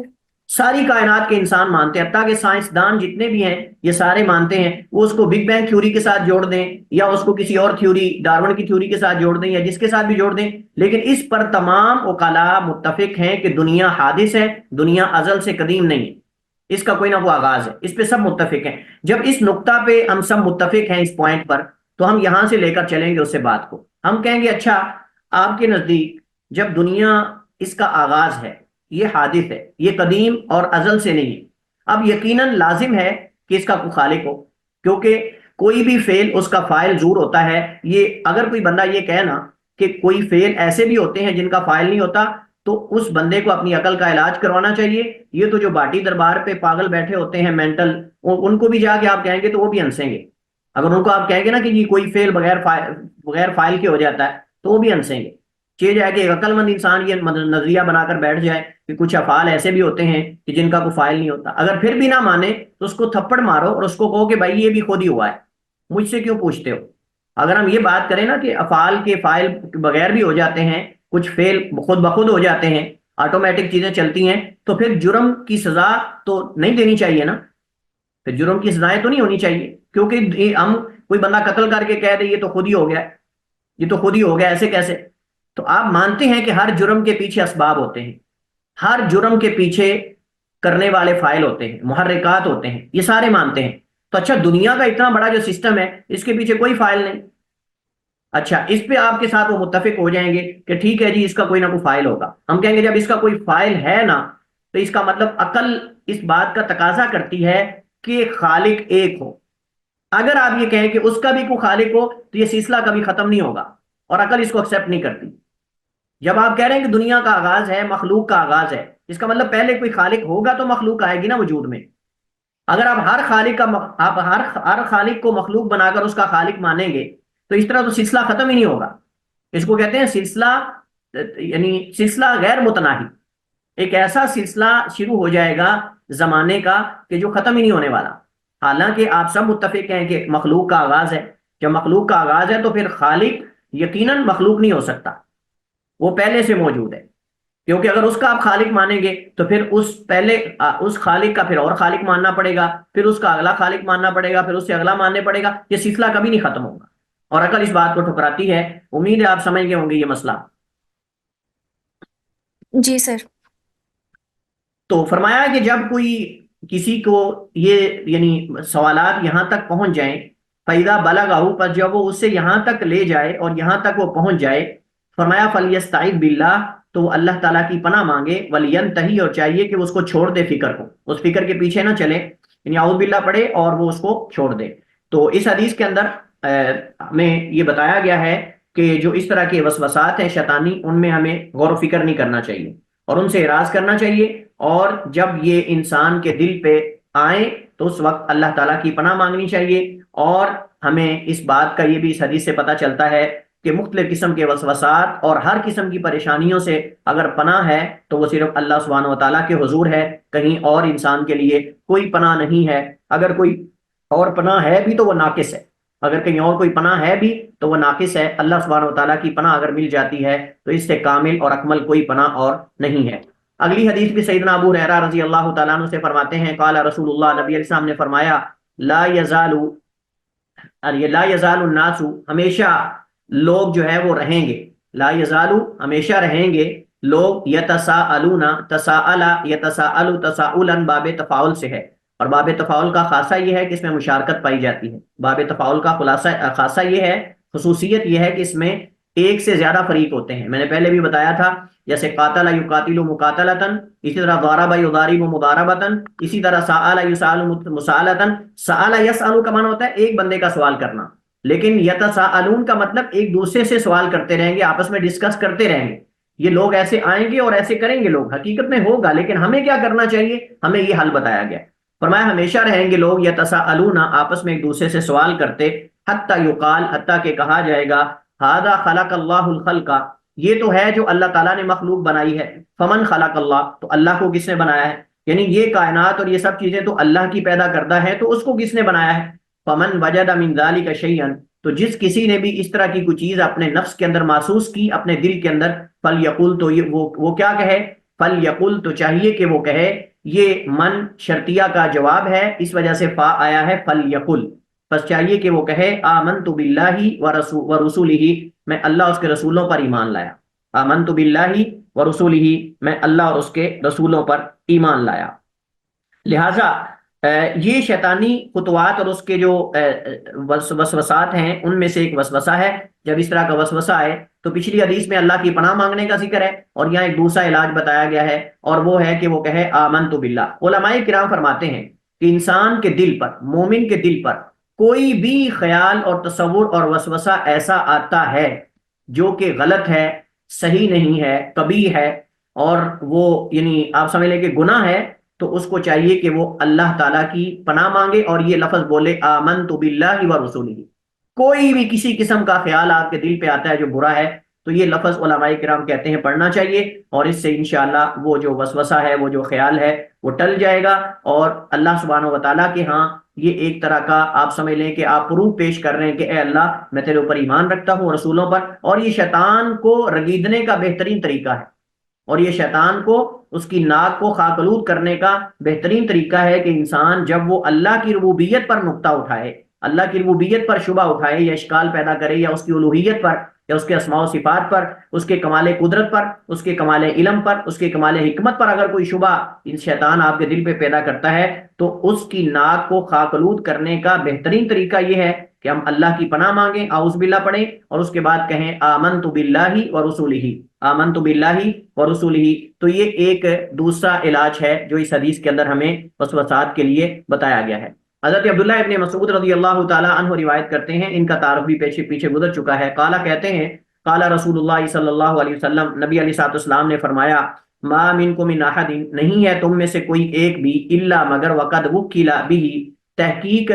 ساری کائنات کے انسان مانتے ہیں، حتیٰ کہ سائنسدان جتنے بھی ہیں یہ سارے مانتے ہیں. وہ اس کو بگ بینگ تھیوری کے ساتھ جوڑ دیں یا اس کو کسی اور تھیوری، ڈارون کی تھیوری کے ساتھ جوڑ دیں یا جس کے ساتھ بھی جوڑ دیں، لیکن اس پر تمام عقلاء متفق ہیں کہ دنیا حادث ہے، دنیا ازل سے قدیم نہیں ہے، اس کا کوئی نہ کوئی آغاز ہے. اس پہ سب متفق ہیں. جب اس نقطہ پہ ہم سب متفق ہیں، اس پوائنٹ پر، تو ہم یہاں سے لے کر چلیں گے اس سے بات کو. ہم کہیں گے اچھا آپ کے نزدیک جب دنیا اس کا آغاز ہے، یہ حادث ہے، یہ قدیم اور ازل سے نہیں ہے، اب یقیناً لازم ہے کہ اس کا کوئی خالق ہو، کیونکہ کوئی بھی فعل اس کا فاعل ضرور ہوتا ہے. یہ اگر کوئی بندہ یہ کہے نا کہ کوئی فعل ایسے بھی ہوتے ہیں جن کا فاعل نہیں ہوتا، تو اس بندے کو اپنی عقل کا علاج کروانا چاہیے. یہ تو جو باٹی دربار پہ پاگل بیٹھے ہوتے ہیں مینٹل، ان کو بھی جا کے آپ کہیں گے تو وہ بھی ہنسیں گے. اگر ان کو آپ کہیں گے نا کہ جی کوئی فعل بغیر فاعل کے ہو جاتا ہے تو وہ بھی ہنسیں گے. چاہے جائے کہ ایک عقل مند انسان یہ نظریہ بنا کر بیٹھ جائے کہ کچھ افعال ایسے بھی ہوتے ہیں کہ جن کا کوئی فاعل نہیں ہوتا، اگر پھر بھی نہ مانے تو اس کو تھپڑ مارو اور اس کو کہو کہ بھائی یہ بھی خود ہی ہوا ہے، مجھ سے کیوں پوچھتے ہو. اگر ہم یہ بات کریں نا کہ افعال کے فاعل بغیر بھی ہو جاتے ہیں، کچھ فعل خود بخود ہو جاتے ہیں، آٹومیٹک چیزیں چلتی ہیں، تو پھر جرم کی سزا تو نہیں دینی چاہیے نا، پھر جرم کی سزائیں تو نہیں ہونی چاہیے. کیونکہ ہم کوئی بندہ قتل کر کے کہہ دے یہ تو خود ہی ہو گیا، یہ تو خود ہی ہو گیا، ایسے کیسے؟ تو آپ مانتے ہیں کہ ہر جرم کے پیچھے اسباب ہوتے ہیں، ہر جرم کے پیچھے کرنے والے فاعل ہوتے ہیں، محرکات ہوتے ہیں، یہ سارے مانتے ہیں. تو اچھا دنیا کا اتنا بڑا جو سسٹم ہے اس کے پیچھے کوئی فاعل نہیں. اچھا اس پہ آپ کے ساتھ وہ متفق ہو جائیں گے کہ ٹھیک ہے جی اس کا کوئی نہ کوئی فاعل ہوگا. ہم کہیں گے جب اس کا کوئی فاعل ہے نا تو اس کا مطلب عقل اس بات کا تقاضا کرتی ہے کہ خالق ایک ہو. اگر آپ یہ کہیں کہ اس کا بھی کوئی خالق ہو تو یہ سلسلہ کبھی ختم نہیں ہوگا اور عقل اس کو ایکسپٹ نہیں کرتی. جب آپ کہہ رہے ہیں کہ دنیا کا آغاز ہے، مخلوق کا آغاز ہے، اس کا مطلب پہلے کوئی خالق ہوگا تو مخلوق آئے گی نا وجود میں. اگر آپ ہر خالق کو مخلوق بنا کر اس کا خالق مانیں گے تو اس طرح تو سلسلہ ختم ہی نہیں ہوگا. اس کو کہتے ہیں سلسلہ، یعنی سلسلہ غیر متناہی. ایک ایسا سلسلہ شروع ہو جائے گا زمانے کا کہ جو ختم ہی نہیں ہونے والا. حالانکہ آپ سب متفق ہیں کہ مخلوق کا آغاز ہے. جب مخلوق کا آغاز ہے تو پھر خالق یقیناً مخلوق نہیں ہو سکتا، وہ پہلے سے موجود ہے. کیونکہ اگر اس کا آپ خالق مانیں گے تو پھر اس خالق کا پھر اور خالق ماننا پڑے گا، پھر اس کا اگلا خالق ماننا پڑے گا، پھر اس سے اگلا ماننے پڑے گا. یہ سلسلہ کبھی نہیں ختم ہوگا اور عقل اس بات کو ٹھکراتی ہے. امید ہے آپ سمجھ گئے ہوں گے یہ مسئلہ. جی سر. تو فرمایا کہ جب کوئی کسی کو یہ یعنی سوالات یہاں تک پہنچ جائیں، فَإِذَا بَلَغَهُ، پر جب وہ اسے یہاں تک لے جائے اور یہاں تک وہ پہنچ جائے، فرمایا فَلْيَسْتَعِذْ بِاللَّهِ، تو وہ اللہ تعالیٰ کی پناہ مانگے. وَلْيَنْتَهِ، اور چاہیے کہ وہ اس کو چھوڑ دے فکر کو، اس فکر کے پیچھے نہ چلے، یعنی اعوذ باللہ پڑھے اور وہ اس کو چھوڑ دے. تو اس حدیث کے اندر ہمیں یہ بتایا گیا ہے کہ جو اس طرح کے وسوسات ہیں شیطانی، ان میں ہمیں غور و فکر نہیں کرنا چاہیے اور ان سے اعراض کرنا چاہیے. اور جب یہ انسان کے دل پہ آئیں تو اس وقت اللہ تعالیٰ کی پناہ مانگنی چاہیے. اور ہمیں اس بات کا یہ بھی اس حدیث سے پتہ چلتا ہے کہ مختلف قسم کے وسوسات اور ہر قسم کی پریشانیوں سے اگر پناہ ہے تو وہ صرف اللہ سبحانہ و تعالیٰ کے حضور ہے، کہیں اور انسان کے لیے کوئی پناہ نہیں ہے. اگر کوئی اور پناہ ہے بھی تو وہ ناقص ہے، اگر کہیں اور کوئی پناہ ہے بھی تو وہ ناقص ہے. اللہ سبحانہ و تعالیٰ کی پناہ اگر مل جاتی ہے تو اس سے کامل اور اکمل کوئی پناہ اور نہیں ہے. اگلی حدیث بھی سیدنا ابو ہریرہ رضی اللہ تعالیٰ عنہ سے فرماتے ہیں، قال رسول اللہ، نبی علیہ السلام نے فرمایا، لا یزال الناس، ہمیشہ لوگ جو ہے وہ رہیں گے، لا یزالو ہمیشہ رہیں گے لوگ، یتساءلون، تساءل یتساءل تساؤلا باب تفاعل سے ہے. اور باب تفاعل کا خاصہ یہ ہے کہ اس میں مشارکت پائی جاتی ہے. باب تفاعل کا خاصہ یہ ہے، خصوصیت یہ ہے کہ اس میں ایک سے زیادہ فریق ہوتے ہیں. میں نے پہلے بھی بتایا تھا، جیسے قاتل یقاتل مقاتلتن، اسی طرح ضرب یضارب مضاربتن، اسی طرح سأل یسأل مسالتن. سأل یسأل کا معنی ہوتا ہے ایک بندے کا سوال کرنا، لیکن یتساءلون کا مطلب ایک دوسرے سے سوال کرتے رہیں گے، آپس میں ڈسکس کرتے رہیں گے. یہ لوگ ایسے آئیں گے اور ایسے کریں گے، لوگ حقیقت میں ہوگا، لیکن ہمیں کیا کرنا چاہیے، ہمیں یہ حل بتایا گیا. فرمایا ہمیشہ رہیں گے لوگ یتساءلون، آپس میں ایک دوسرے سے سوال کرتے، حتی یقال، حتیٰ کہ کہا جائے گا، ھذا خلق اللہ الخلق، یہ تو ہے جو اللہ تعالیٰ نے مخلوق بنائی ہے. فمن خلق اللہ، تو اللہ کو کس نے بنایا ہے، یعنی یہ کائنات اور یہ سب چیزیں تو اللہ کی پیدا کردہ ہے، تو اس کو کس نے بنایا ہے. فمن وجد من ذلک شیئا، تو جس کسی نے بھی اس طرح کی کوئی چیز اپنے نفس کے اندر محسوس کی، اپنے دل کے اندر، فلیقل، تو وہ کیا کہے، فلیقل، تو چاہیے کہ وہ کہے. یہ من شرطیہ کا جواب ہے، اس وجہ سے فا آیا ہے فلیقل، بس چاہیے کہ وہ کہے آمنت باللہ ورسولہ، میں اللہ اور اس کے رسولوں پر ایمان لایا. آمنت باللہ ورسولہ، میں اللہ اور اس کے رسولوں پر ایمان لایا. لہٰذا یہ شیطانی خطوات اور اس کے جو وسوسات ہیں ان میں سے ایک وسوسہ ہے. جب اس طرح کا وسوسہ آئے تو پچھلی حدیث میں اللہ کی پناہ مانگنے کا ذکر ہے اور یہاں ایک دوسرا علاج بتایا گیا ہے، اور وہ ہے کہ وہ کہے آمنت باللہ. علماء کرام فرماتے ہیں کہ انسان کے دل پر، مومن کے دل پر کوئی بھی خیال اور تصور اور وسوسہ ایسا آتا ہے جو کہ غلط ہے، صحیح نہیں ہے، کبیح ہے، اور وہ یعنی آپ سمجھ لیں کہ گناہ ہے، تو اس کو چاہیے کہ وہ اللہ تعالیٰ کی پناہ مانگے اور یہ لفظ بولے آمنت باللہ ورسولہ. کوئی بھی کسی قسم کا خیال آپ کے دل پہ آتا ہے جو برا ہے تو یہ لفظ علماء کرام کہتے ہیں پڑھنا چاہیے، اور اس سے انشاءاللہ وہ جو وسوسہ ہے، وہ جو خیال ہے وہ ٹل جائے گا. اور اللہ سبحانہ و تعالیٰ کے ہاں یہ ایک طرح کا آپ سمجھ لیں کہ آپ پروف پیش کر رہے ہیں کہ اے اللہ میں تیرے اوپر ایمان رکھتا ہوں، رسولوں پر. اور یہ شیطان کو رگیدنے کا بہترین طریقہ ہے، اور یہ شیطان کو اس کی ناک کو خاکالود کرنے کا بہترین طریقہ ہے کہ انسان جب وہ اللہ کی ربوبیت پر نقطہ اٹھائے، اللہ کی ربوبیت پر شبہ اٹھائے یا اشکال پیدا کرے، یا اس کی الوہیت پر یا اس کے اسماء و صفات پر، اس کے کمال قدرت پر، اس کے کمال علم پر، اس کے کمال حکمت پر اگر کوئی شبہ شیطان آپ کے دل پہ پیدا کرتا ہے تو اس کی ناک کو خاکالود کرنے کا بہترین طریقہ یہ ہے کہ ہم اللہ کی پناہ مانگیں، اعوذ باللہ پڑھیں، اور اس کے بعد کہیں آمنت باللہ ورسولہ، آمنت باللہ ورسولہ۔ تو یہ ایک دوسرا علاج ہے جو اس حدیث کے اندر ہمیں وسوسات کے لیے بتایا گیا ہے۔ حضرت عبداللہ ابن مسعود رضی اللہ تعالی عنہ روایت کرتے ہیں، ان کا تعارف بھی پیچھے گزر چکا ہے۔ قالا کہتے ہیں، قال رسول اللہ صلی اللہ علیہ وسلم، نبی علیہ الصلوۃ والسلام نے فرمایا، ما منکم من احد، نہیں ہے تم میں سے کوئی ایک بھی، الا مگر وقد وکل بہ، تحقیق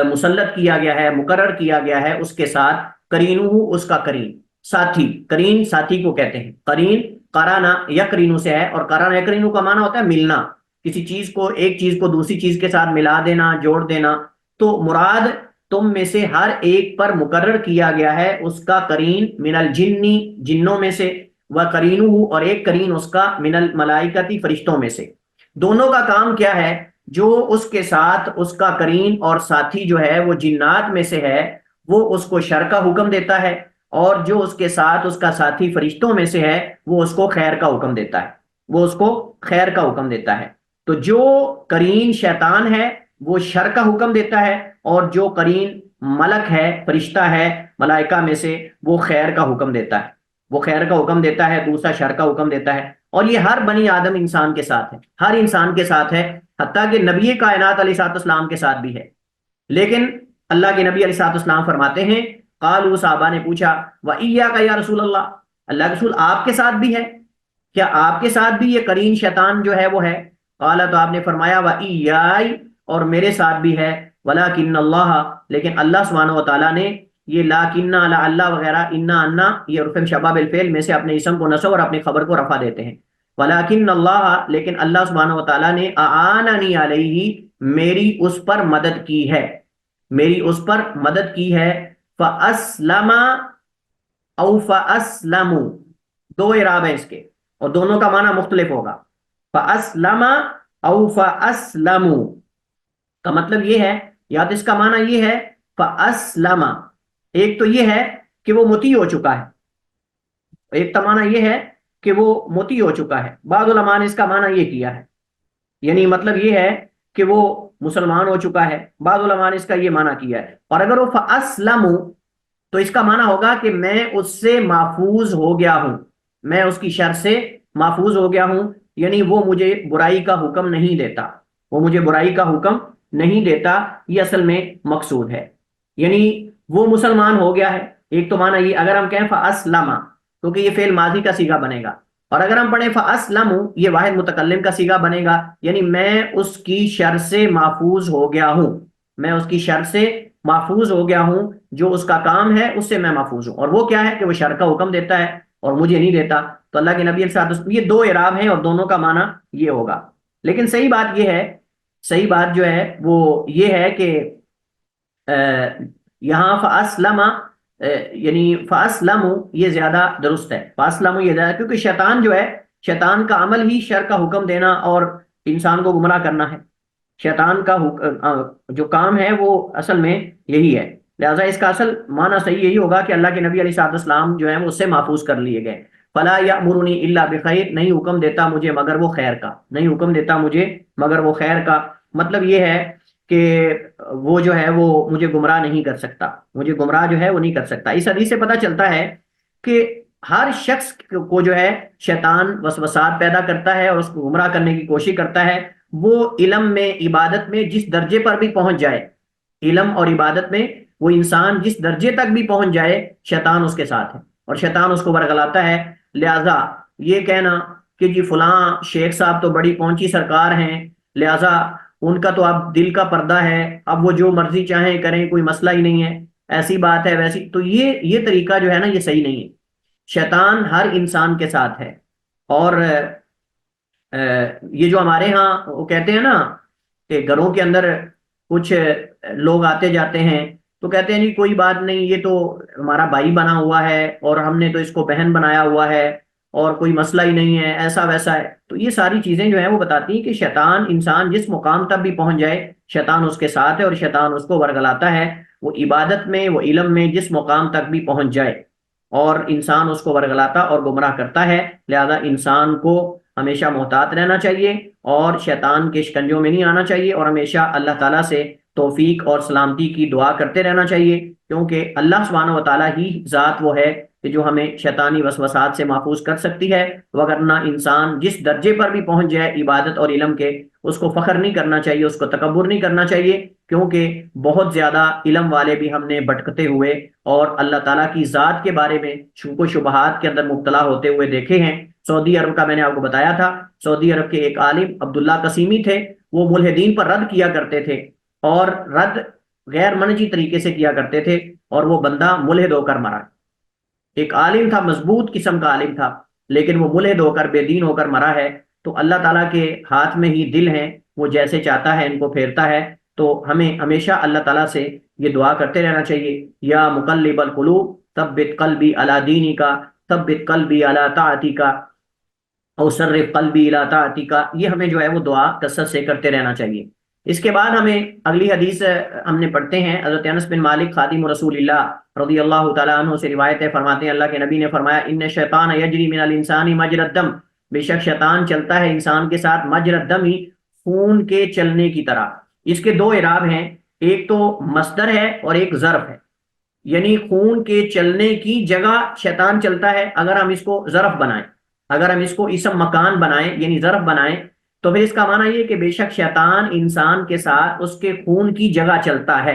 مسلط کیا گیا ہے، مقرر کیا گیا ہے اس کے ساتھ، کرینہ، اس کا کرین، ساتھی، کرین ساتھی کو کہتے ہیں، قرین قرانا یقرینو سے ہے، اور قرانا یقرینو کا معنی ہوتا ہے ملنا، کسی چیز کو، ایک چیز کو دوسری چیز کے ساتھ ملا دینا، جوڑ دینا۔ تو مراد تم میں سے ہر ایک پر مقرر کیا گیا ہے اس کا کرین، من الجنی، جنوں میں سے، و کرینہ، اور ایک کرین اس کا، من الملائکتی، فرشتوں میں سے۔ دونوں کا کام کیا ہے؟ جو اس کے ساتھ اس کا کرین اور ساتھی جو ہے وہ جنات میں سے ہے، وہ اس کو شر کا حکم دیتا ہے، اور جو اس کے ساتھ اس کا ساتھی فرشتوں میں سے ہے وہ اس کو خیر کا حکم دیتا ہے، وہ اس کو خیر کا حکم دیتا ہے۔ تو جو کرین شیطان ہے وہ شر کا حکم دیتا ہے، اور جو کرین ملک ہے، فرشتہ ہے ملائکہ میں سے، وہ خیر کا حکم دیتا ہے، وہ خیر کا حکم دیتا ہے، دوسرا شر کا حکم دیتا ہے۔ اور یہ ہر بنی آدم انسان کے ساتھ ہے، ہر انسان کے ساتھ ہے، حتیٰ کہ نبی کائنات علیہ الصلوۃ والسلام کے ساتھ بھی ہے۔ لیکن اللہ کے نبی علیہ الصلوۃ والسلام فرماتے ہیں، قالوا، صحابہ نے پوچھا، وَإِيَّاكَ یا رسول اللہ، اللہ کے رسول آپ کے ساتھ بھی ہے کیا؟ آپ کے ساتھ بھی یہ کرین شیطان جو ہے وہ ہے؟ قال، تو آپ نے فرمایا، وَإِيَّاي، اور میرے ساتھ بھی ہے، وَلَكِنَّ اللَّهَ، لیکن اللہ سبحانہ و تعالیٰ نے، یہ لاکنہ، اللہ وغیرہ، انا، انا، یہ رفع شبہ بالفعل میں سے اپنے اسم کو نصب اور اپنی خبر کو رفع دیتے ہیں۔ وَلَكِنَّ اللَّهَ، لیکن اللہ سبحانہ و تعالیٰ نے، أَعَانَنِي عَلَيْهِ، میری اس پر مدد کی ہے، میری اس پر مدد کی ہے۔ فَأَسْلَمَ أو فَأَسْلَمُ، دو اعراب ہیں اس کے، اور دونوں کا معنی مختلف ہوگا۔ فَأَسْلَمَ أو فَأَسْلَمُ کا مطلب یہ ہے، یا تو اس کا معنی یہ ہے فَأَسْلَمَ، ایک تو یہ ہے کہ وہ مطیع ہو چکا ہے، ایک معنی یہ ہے کہ وہ مطیع ہو چکا ہے۔ بعض علماء نے اس کا معنی یہ کیا ہے، یعنی مطلب یہ ہے کہ وہ مسلمان ہو چکا ہے، بعض علماء نے اس کا یہ معنی کیا ہے۔ اور اگر وہ فَأَسْلَمُ، تو اس کا معنی ہوگا کہ میں اس سے محفوظ ہو گیا ہوں، میں اس کی شر سے محفوظ ہو گیا ہوں، یعنی وہ مجھے برائی کا حکم نہیں دیتا، وہ مجھے برائی کا حکم نہیں دیتا، یہ اصل میں مقصود ہے، یعنی وہ مسلمان ہو گیا ہے۔ ایک تو معنی یہ، اگر ہم کہیں فَأَسْلَمَ، کیونکہ یہ فعل ماضی کا صیغہ بنے گا، اور اگر ہم پڑھیں فَأَسْلَمُ، یہ واحد متکلم کا صیغہ بنے گا، یعنی میں اس کی شر سے محفوظ ہو گیا ہوں، میں اس کی شر سے محفوظ ہو گیا ہوں، جو اس کا کام ہے اس سے میں محفوظ ہوں، اور وہ کیا ہے کہ وہ شر کا حکم دیتا ہے اور مجھے نہیں دیتا۔ تو اللہ کے نبی صلی اللہ علیہ وسلم، یہ دو اعراب ہیں اور دونوں کا معنی یہ ہوگا۔ لیکن صحیح بات یہ ہے، صحیح بات جو ہے وہ یہ ہے کہ یہاں فَأَسْلَمَ، یعنی فَأَسْلَمُ، یہ زیادہ درست ہے، فَأَسْلَمُ یہ زیادہ، کیونکہ شیطان جو ہے، شیطان کا عمل ہی شر کا حکم دینا اور انسان کو گمراہ کرنا ہے، شیطان کا جو کام ہے وہ اصل میں یہی ہے، لہٰذا اس کا اصل معنی صحیح یہی ہوگا کہ اللہ کے نبی علیہ الصلوۃ والسلام جو ہیں وہ اس سے محفوظ کر لیے گئے۔ فَلَا يَأْمُرُنِي إِلَّا بِخَيْرٍ، نہیں حکم دیتا مجھے مگر وہ خیر کا، نہیں حکم دیتا مجھے مگر وہ خیر کا، مطلب یہ ہے کہ وہ جو ہے وہ مجھے گمراہ نہیں کر سکتا، مجھے گمراہ جو ہے وہ نہیں کر سکتا۔ اس حدیث سے پتہ چلتا ہے کہ ہر شخص کو جو ہے شیطان وسوسات پیدا کرتا ہے اور اس کو گمراہ کرنے کی کوشش کرتا ہے، وہ علم میں، عبادت میں جس درجے پر بھی پہنچ جائے، علم اور عبادت میں وہ انسان جس درجے تک بھی پہنچ جائے، شیطان اس کے ساتھ ہے اور شیطان اس کو ورغلاتا ہے۔ لہذا یہ کہنا کہ جی فلاں شیخ صاحب تو بڑی پہنچی سرکار ہیں، لہذا ان کا تو اب دل کا پردہ ہے، اب وہ جو مرضی چاہیں کریں، کوئی مسئلہ ہی نہیں ہے، ایسی بات ہے ویسی، تو یہ طریقہ جو ہے نا یہ صحیح نہیں ہے۔ شیطان ہر انسان کے ساتھ ہے، اور یہ جو ہمارے ہاں وہ کہتے ہیں نا کہ گھروں کے اندر کچھ لوگ آتے جاتے ہیں تو کہتے ہیں جی کوئی بات نہیں، یہ تو ہمارا بھائی بنا ہوا ہے اور ہم نے تو اس کو بہن بنایا ہوا ہے اور کوئی مسئلہ ہی نہیں ہے، ایسا ویسا ہے۔ تو یہ ساری چیزیں جو ہیں وہ بتاتی ہیں کہ شیطان، انسان جس مقام تک بھی پہنچ جائے شیطان اس کے ساتھ ہے اور شیطان اس کو ورگلاتا ہے، وہ عبادت میں، وہ علم میں جس مقام تک بھی پہنچ جائے۔ اور انسان اس کو ورگلاتا اور گمراہ کرتا ہے۔ لہذا انسان کو ہمیشہ محتاط رہنا چاہیے اور شیطان کے شکنجوں میں نہیں آنا چاہیے، اور ہمیشہ اللہ تعالیٰ سے توفیق اور سلامتی کی دعا کرتے رہنا چاہیے، کیونکہ اللہ سبحانہ و تعالیٰ ہی ذات وہ ہے کہ جو ہمیں شیطانی وسوسات سے محفوظ کر سکتی ہے۔ وگرنہ انسان جس درجے پر بھی پہنچ جائے عبادت اور علم کے، اس کو فخر نہیں کرنا چاہیے، اس کو تکبر نہیں کرنا چاہیے، کیونکہ بہت زیادہ علم والے بھی ہم نے بھٹکتے ہوئے اور اللہ تعالیٰ کی ذات کے بارے میں شک و شبہات کے اندر مبتلا ہوتے ہوئے دیکھے ہیں۔ سعودی عرب کا میں نے آپ کو بتایا تھا، سعودی عرب کے ایک عالم عبداللہ قسیمی تھے، وہ ملحدین پر رد کیا کرتے تھے، اور رد غیر منہجی طریقے سے کیا کرتے تھے، اور وہ بندہ ملحد ہو کر مرا۔ ایک عالم تھا، مضبوط قسم کا عالم تھا، لیکن وہ ملحد ہو کر، بے دین ہو کر مرا ہے۔ تو اللہ تعالیٰ کے ہاتھ میں ہی دل ہیں، وہ جیسے چاہتا ہے ان کو پھیرتا ہے۔ تو ہمیں ہمیشہ اللہ تعالیٰ سے یہ دعا کرتے رہنا چاہیے، یا مقلب القلوب ثبت قلبی علی دینک، ثبت قلبی علی طاعتک، او صرف قلبی الی طاعتک۔ یہ ہمیں جو ہے وہ دعا کثرت سے کرتے رہنا چاہیے۔ اس کے بعد ہمیں اگلی حدیث ہم نے پڑھتے ہیں، حضرت انس بن مالک خادم رسول اللہ رضی اللہ تعالیٰ عنہ سے روایت ہے، فرماتے ہیں اللہ کے نبی نے فرمایا ان الشیطان یجری من الانسان مجری الدم، بے شک شیطان چلتا ہے انسان کے ساتھ مجری الدم، ہی خون کے چلنے کی طرح۔ اس کے دو اعراب ہیں، ایک تو مصدر ہے اور ایک ظرف ہے، یعنی خون کے چلنے کی جگہ شیطان چلتا ہے۔ اگر ہم اس کو ظرف بنائیں، اگر ہم اس کو اسم مکان بنائیں یعنی ظرف بنائیں، تو پھر اس کا معنی یہ کہ بے شک شیطان انسان کے ساتھ اس کے خون کی جگہ چلتا ہے۔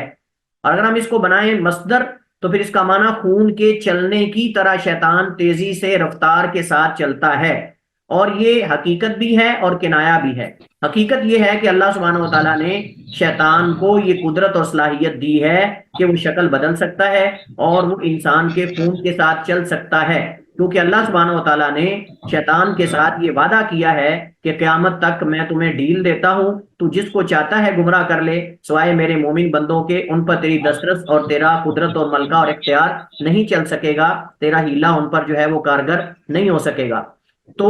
اور اگر ہم اس کو بنائیں مصدر، تو پھر اس کا معنی خون کے چلنے کی طرح شیطان تیزی سے رفتار کے ساتھ چلتا ہے۔ اور یہ حقیقت بھی ہے اور کنایا بھی ہے۔ حقیقت یہ ہے کہ اللہ سبحانہ و تعالیٰ نے شیطان کو یہ قدرت اور صلاحیت دی ہے کہ وہ شکل بدل سکتا ہے اور وہ انسان کے خون کے ساتھ چل سکتا ہے، کیونکہ اللہ سبحانہ و تعالیٰ نے شیطان کے ساتھ یہ وعدہ کیا ہے کہ قیامت تک میں تمہیں ڈھیل دیتا ہوں، تو جس کو چاہتا ہے گمراہ کر لے، سوائے میرے مومن بندوں کے، ان پر تیری دسترس اور تیرا قدرت اور ملکہ اور اختیار نہیں چل سکے گا، تیرا ہیلا ان پر جو ہے وہ کارگر نہیں ہو سکے گا۔ تو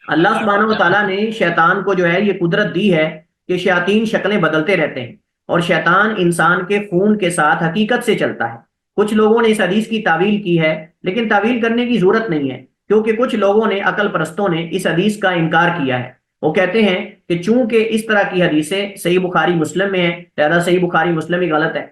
اللہ سبحانہ و تعالیٰ نے شیطان کو جو ہے یہ قدرت دی ہے کہ شیاطین شکلیں بدلتے رہتے ہیں، اور شیطان انسان کے خون کے ساتھ حقیقت سے چلتا ہے۔ کچھ لوگوں نے اس حدیث کی تعویل کی ہے، لیکن تعویل کرنے کی ضرورت نہیں ہے، کیونکہ کچھ لوگوں نے، عقل پرستوں نے، اس حدیث کا انکار کیا ہے۔ وہ کہتے ہیں کہ چونکہ اس طرح کی حدیثیں صحیح بخاری مسلم میں ہیں، لہذا صحیح بخاری مسلم ہی غلط ہے،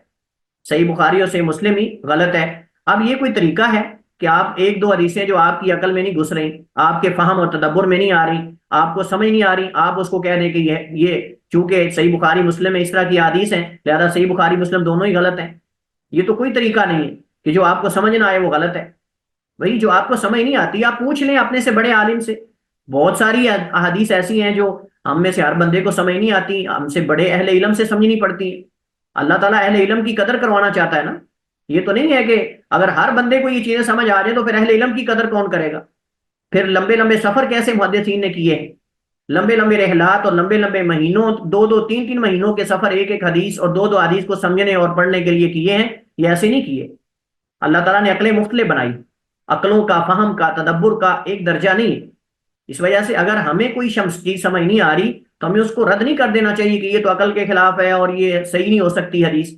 صحیح بخاری اور صحیح مسلم ہی غلط ہے۔ اب یہ کوئی طریقہ ہے کہ آپ ایک دو حدیثیں جو آپ کی عقل میں نہیں گھس رہی، آپ کے فہم اور تدبر میں نہیں آ رہی، آپ کو سمجھ نہیں آ رہی، آپ اس کو کہہ دیں کہ یہ چونکہ صحیح بخاری مسلم میں اس طرح کی حدیث ہیں، لہذا صحیح بخاری مسلم دونوں ہی غلط ہیں۔ یہ تو کوئی طریقہ نہیں ہے کہ جو آپ کو سمجھ نہ آئے وہ غلط ہے۔ وہی جو آپ کو سمجھ نہیں آتی آپ پوچھ لیں اپنے سے بڑے عالم سے۔ بہت ساری احادیث ایسی ہیں جو ہم میں سے ہر بندے کو سمجھ نہیں آتی، ہم سے بڑے اہل علم سے سمجھنی پڑتی ہیں۔ اللہ تعالیٰ اہل علم کی قدر کروانا چاہتا ہے نا۔ یہ تو نہیں ہے کہ اگر ہر بندے کو یہ چیزیں سمجھ آ جائیں تو پھر اہل علم کی قدر کون کرے گا؟ پھر لمبے لمبے سفر کیسے محدثین نے کیے ہیں، لمبے لمبے رحلات اور لمبے لمبے مہینوں، دو دو تین تین مہینوں کے سفر ایک ایک حدیث اور دو دو حدیث کو سمجھنے اور پڑھنے کے لیے کیے ہیں، یہ ایسے نہیں کیے۔ اللہ تعالیٰ نے عقلیں مختلف بنائی، عقلوں کا، فہم کا، تدبر کا ایک درجہ نہیں۔ اس وجہ سے اگر ہمیں کوئی شمس چیز سمجھ نہیں آ رہی تو ہمیں اس کو رد نہیں کر دینا چاہیے کہ یہ تو عقل کے خلاف ہے اور یہ صحیح نہیں ہو سکتی حدیث،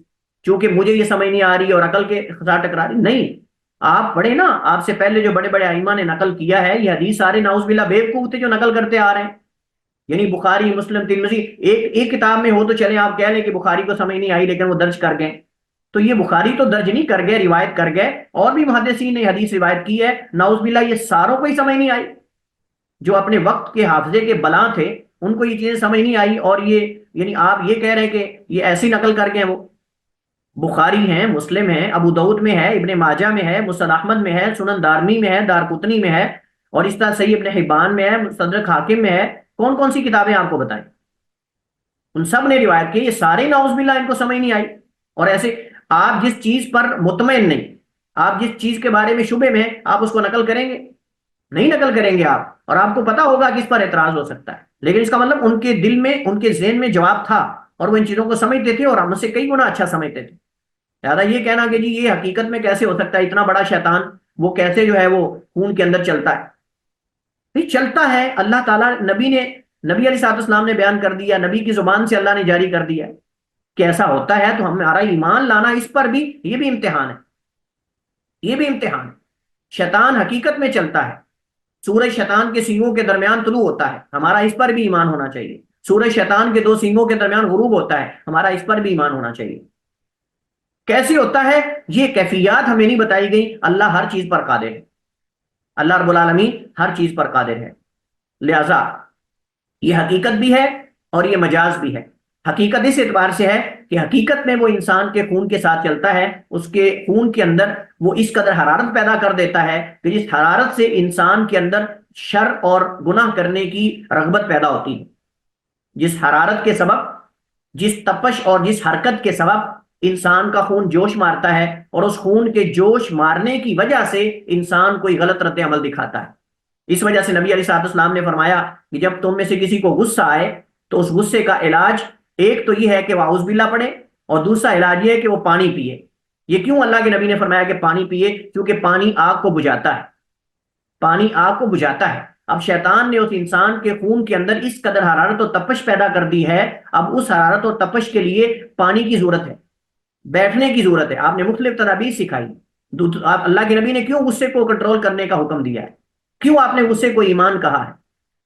چونکہ مجھے یہ سمجھ نہیں آ رہی اور عقل کے ساتھ ٹکرا رہی۔ نہیں، آپ پڑھے نا، آپ سے پہلے جو بڑے بڑے ائمہ نے نقل کیا ہے یہ حدیث سارے نعوذ باللہ بیوقوف تھے جو نقل کرتے آ رہے ہیں۔ یعنی بخاری، مسلم، ترمذی ایک کتاب میں ہو تو چلیں آپ کہہ لیں کہ بخاری کو سمجھ نہیں آئی لیکن وہ درج کر گئے، تو یہ بخاری تو درج نہیں کر گئے، روایت کر گئے، اور بھی محدثین نے حدیث روایت کی ہے، نعوذ باللہ یہ ساروں کو ہی سمجھ نہیں آئی۔ جو اپنے وقت کے حافظے کے بلاں تھے ان کو یہ چیزیں سمجھ نہیں آئی، اور یہ یعنی آپ یہ کہہ رہے ہیں کہ یہ ایسی نقل کر گئے۔ وہ بخاری ہیں، مسلم ہیں، ابو داؤد میں ہے، ابن ماجہ میں ہے، مسند احمد میں ہے، سنن دارمی میں ہے، دارقطنی میں ہے، اور اس طرح صحیح ابن حبان میں ہے، مستدرک حاکم میں ہے۔ کون کون سی کتابیں آپ کو بتائیں؟ ان سب نے روایت کی، یہ سارے نعوذ باللہ ان کو سمجھ نہیں آئی۔ اور ایسے آپ جس چیز پر مطمئن نہیں، آپ جس چیز کے بارے میں شبے میں آپ اس کو نقل کریں گے؟ نہیں نقل کریں گے آپ، اور آپ کو پتا ہوگا کہ اس پر اعتراض ہو سکتا ہے، لیکن اس کا مطلب ان کے دل میں، ان کے ذہن میں جواب تھا اور وہ ان چیزوں کو سمجھتے تھے اور ہم سے کئی گنا اچھا سمجھتے تھے۔ لہٰذا یہ کہنا کہ جی یہ حقیقت میں کیسے ہو سکتا ہے، اتنا بڑا شیطان وہ کیسے جو ہے وہ خون کے اندر چلتا ہے؟ نہیں چلتا ہے، اللہ تعالیٰ نبی علیہ السلام نے بیان کر دیا، نبی کی زبان سے اللہ نے جاری کر دیا کہ ایسا ہوتا ہے، تو ہمارا ایمان لانا اس پر بھی یہ بھی امتحان ہے، یہ بھی امتحان ہے۔ شیطان حقیقت میں چلتا ہے، سورج شیطان کے سینگوں کے درمیان طلوع ہوتا ہے، ہمارا اس پر بھی ایمان ہونا چاہیے۔ سورج شیطان کے دو سینگوں کے درمیان غروب ہوتا ہے، ہمارا اس پر بھی ایمان ہونا چاہیے۔ کیسے ہوتا ہے؟ یہ کیفیات ہمیں نہیں بتائی گئی، اللہ ہر چیز پر قادر ہے، اللہ رب العالمین ہر چیز پر قادر ہے۔ لہذا یہ حقیقت بھی ہے اور یہ مجاز بھی ہے۔ حقیقت اس اعتبار سے ہے کہ حقیقت میں وہ انسان کے خون کے ساتھ چلتا ہے، اس کے خون کے اندر وہ اس قدر حرارت پیدا کر دیتا ہے کہ جس حرارت سے انسان کے اندر شر اور گناہ کرنے کی رغبت پیدا ہوتی ہے، جس حرارت کے سبب، جس تپش اور جس حرکت کے سبب انسان کا خون جوش مارتا ہے، اور اس خون کے جوش مارنے کی وجہ سے انسان کوئی غلط رد عمل دکھاتا ہے۔ اس وجہ سے نبی علیہ الصلوۃ والسلام نے فرمایا کہ جب تم میں سے کسی کو غصہ آئے تو اس غصے کا علاج ایک تو یہ ہے کہ وہ اعوذ باللہ پڑھے، اور دوسرا علاج یہ ہے کہ وہ پانی پیے۔ یہ کیوں اللہ کے نبی نے فرمایا کہ پانی پیے؟ کیونکہ پانی آگ کو بجھاتا ہے، پانی آگ کو بجھاتا ہے۔ اب شیطان نے اس انسان کے خون کے اندر اس قدر حرارت اور تپش پیدا کر دی ہے، اب اس حرارت اور تپش کے لیے پانی کی ضرورت ہے، بیٹھنے کی ضرورت ہے۔ آپ نے مختلف تدابیر سکھائی، آپ اللہ کے نبی نے کیوں غصے کو کنٹرول کرنے کا حکم دیا ہے؟ کیوں آپ نے غصے کو ایمان کہا ہے؟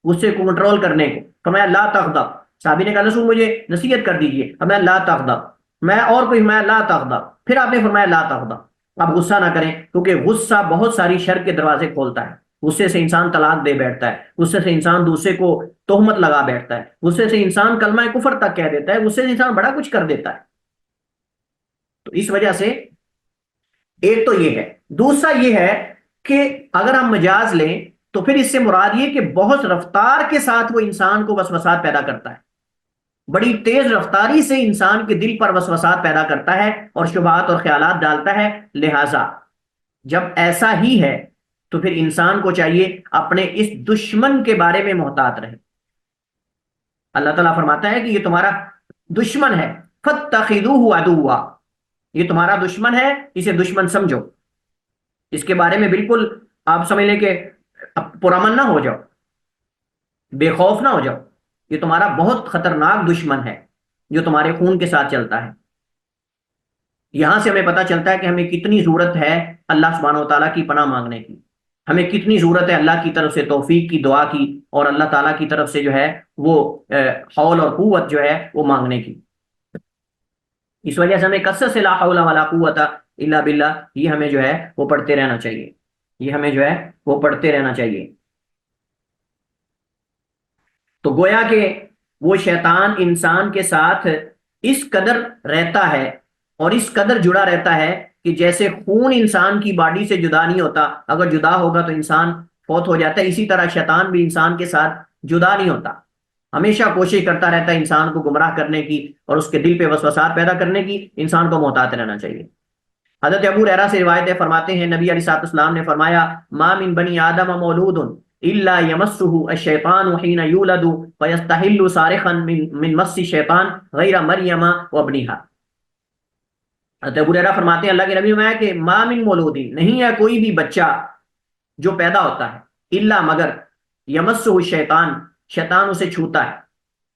غصے کو کنٹرول کرنے کو فرمایا لا تغضب۔ صحابی نے کہا رسول مجھے نصیحت کر دیجئے، فرمایا لا تغضب۔ میں اور کوئی فرمایا لا تغضب، پھر آپ نے فرمایا لا تغضب، آپ غصہ نہ کریں، کیونکہ غصہ بہت ساری شر کے دروازے کھولتا ہے۔ غصے سے انسان طلاق دے بیٹھتا ہے، غصے سے انسان دوسرے کو تہمت لگا بیٹھتا ہے، غصے سے انسان کلمہ کفر تک کہہ دیتا ہے، غصے سے انسان بڑا کچھ کر دیتا ہے۔ تو اس وجہ سے ایک تو یہ ہے، دوسرا یہ ہے کہ اگر ہم مجاز لیں تو پھر اس سے مراد یہ کہ بہت رفتار کے ساتھ وہ انسان کو وسوسات پیدا کرتا ہے، بڑی تیز رفتاری سے انسان کے دل پر وسوسات پیدا کرتا ہے اور شبہات اور خیالات ڈالتا ہے۔ لہٰذا جب ایسا ہی ہے تو پھر انسان کو چاہیے اپنے اس دشمن کے بارے میں محتاط رہے۔ اللہ تعالیٰ فرماتا ہے کہ یہ تمہارا دشمن ہے، فَاتَّخِذُوهُ عَدُوًّا، یہ تمہارا دشمن ہے، اسے دشمن سمجھو، اس کے بارے میں بالکل آپ سمجھ لیں کہ پرامن نہ ہو جاؤ، بے خوف نہ ہو جاؤ، یہ تمہارا بہت خطرناک دشمن ہے جو تمہارے خون کے ساتھ چلتا ہے۔ یہاں سے ہمیں پتہ چلتا ہے کہ ہمیں کتنی ضرورت ہے اللہ سبحانہ و تعالیٰ کی پناہ مانگنے کی، ہمیں کتنی ضرورت ہے اللہ کی طرف سے توفیق کی دعا کی، اور اللہ تعالیٰ کی طرف سے جو ہے وہ حول اور قوت جو ہے وہ مانگنے کی۔ اس وجہ سے ہمیں کثرت سے لا حول ولا قوت الا باللہ یہ ہمیں جو ہے وہ پڑھتے رہنا چاہیے، یہ ہمیں جو ہے وہ پڑھتے رہنا چاہیے۔ تو گویا کہ وہ شیطان انسان کے ساتھ اس قدر رہتا ہے اور اس قدر جڑا رہتا ہے کہ جیسے خون انسان کی باڈی سے جدا نہیں ہوتا، اگر جدا ہوگا تو انسان فوت ہو جاتا ہے، اسی طرح شیطان بھی انسان کے ساتھ جدا نہیں ہوتا، ہمیشہ کوشش کرتا رہتا ہے انسان کو گمراہ کرنے کی اور اس کے دل پہ وسوسات پیدا کرنے کی۔ انسان کو محتاط رہنا چاہیے۔ حضرت ابو ہریرہ سے روایت ہے، فرماتے ہیں نبی علیہ الصلوۃ والسلام نے فرمایا ما من بنی آدم مولود الا یمسہ الشیطان حین یولد فیستحل صارخا من مس الشیطان غیر مریم وابنہا۔ حضرت ابو ہریرہ فرماتے ہیں اللہ کے نبی نے فرمایا کہ ما من مولود، نہیں ہے کوئی بھی بچہ جو پیدا ہوتا ہے، الا مگر یمسہ الشیطان، شیطان اسے چھوتا ہے،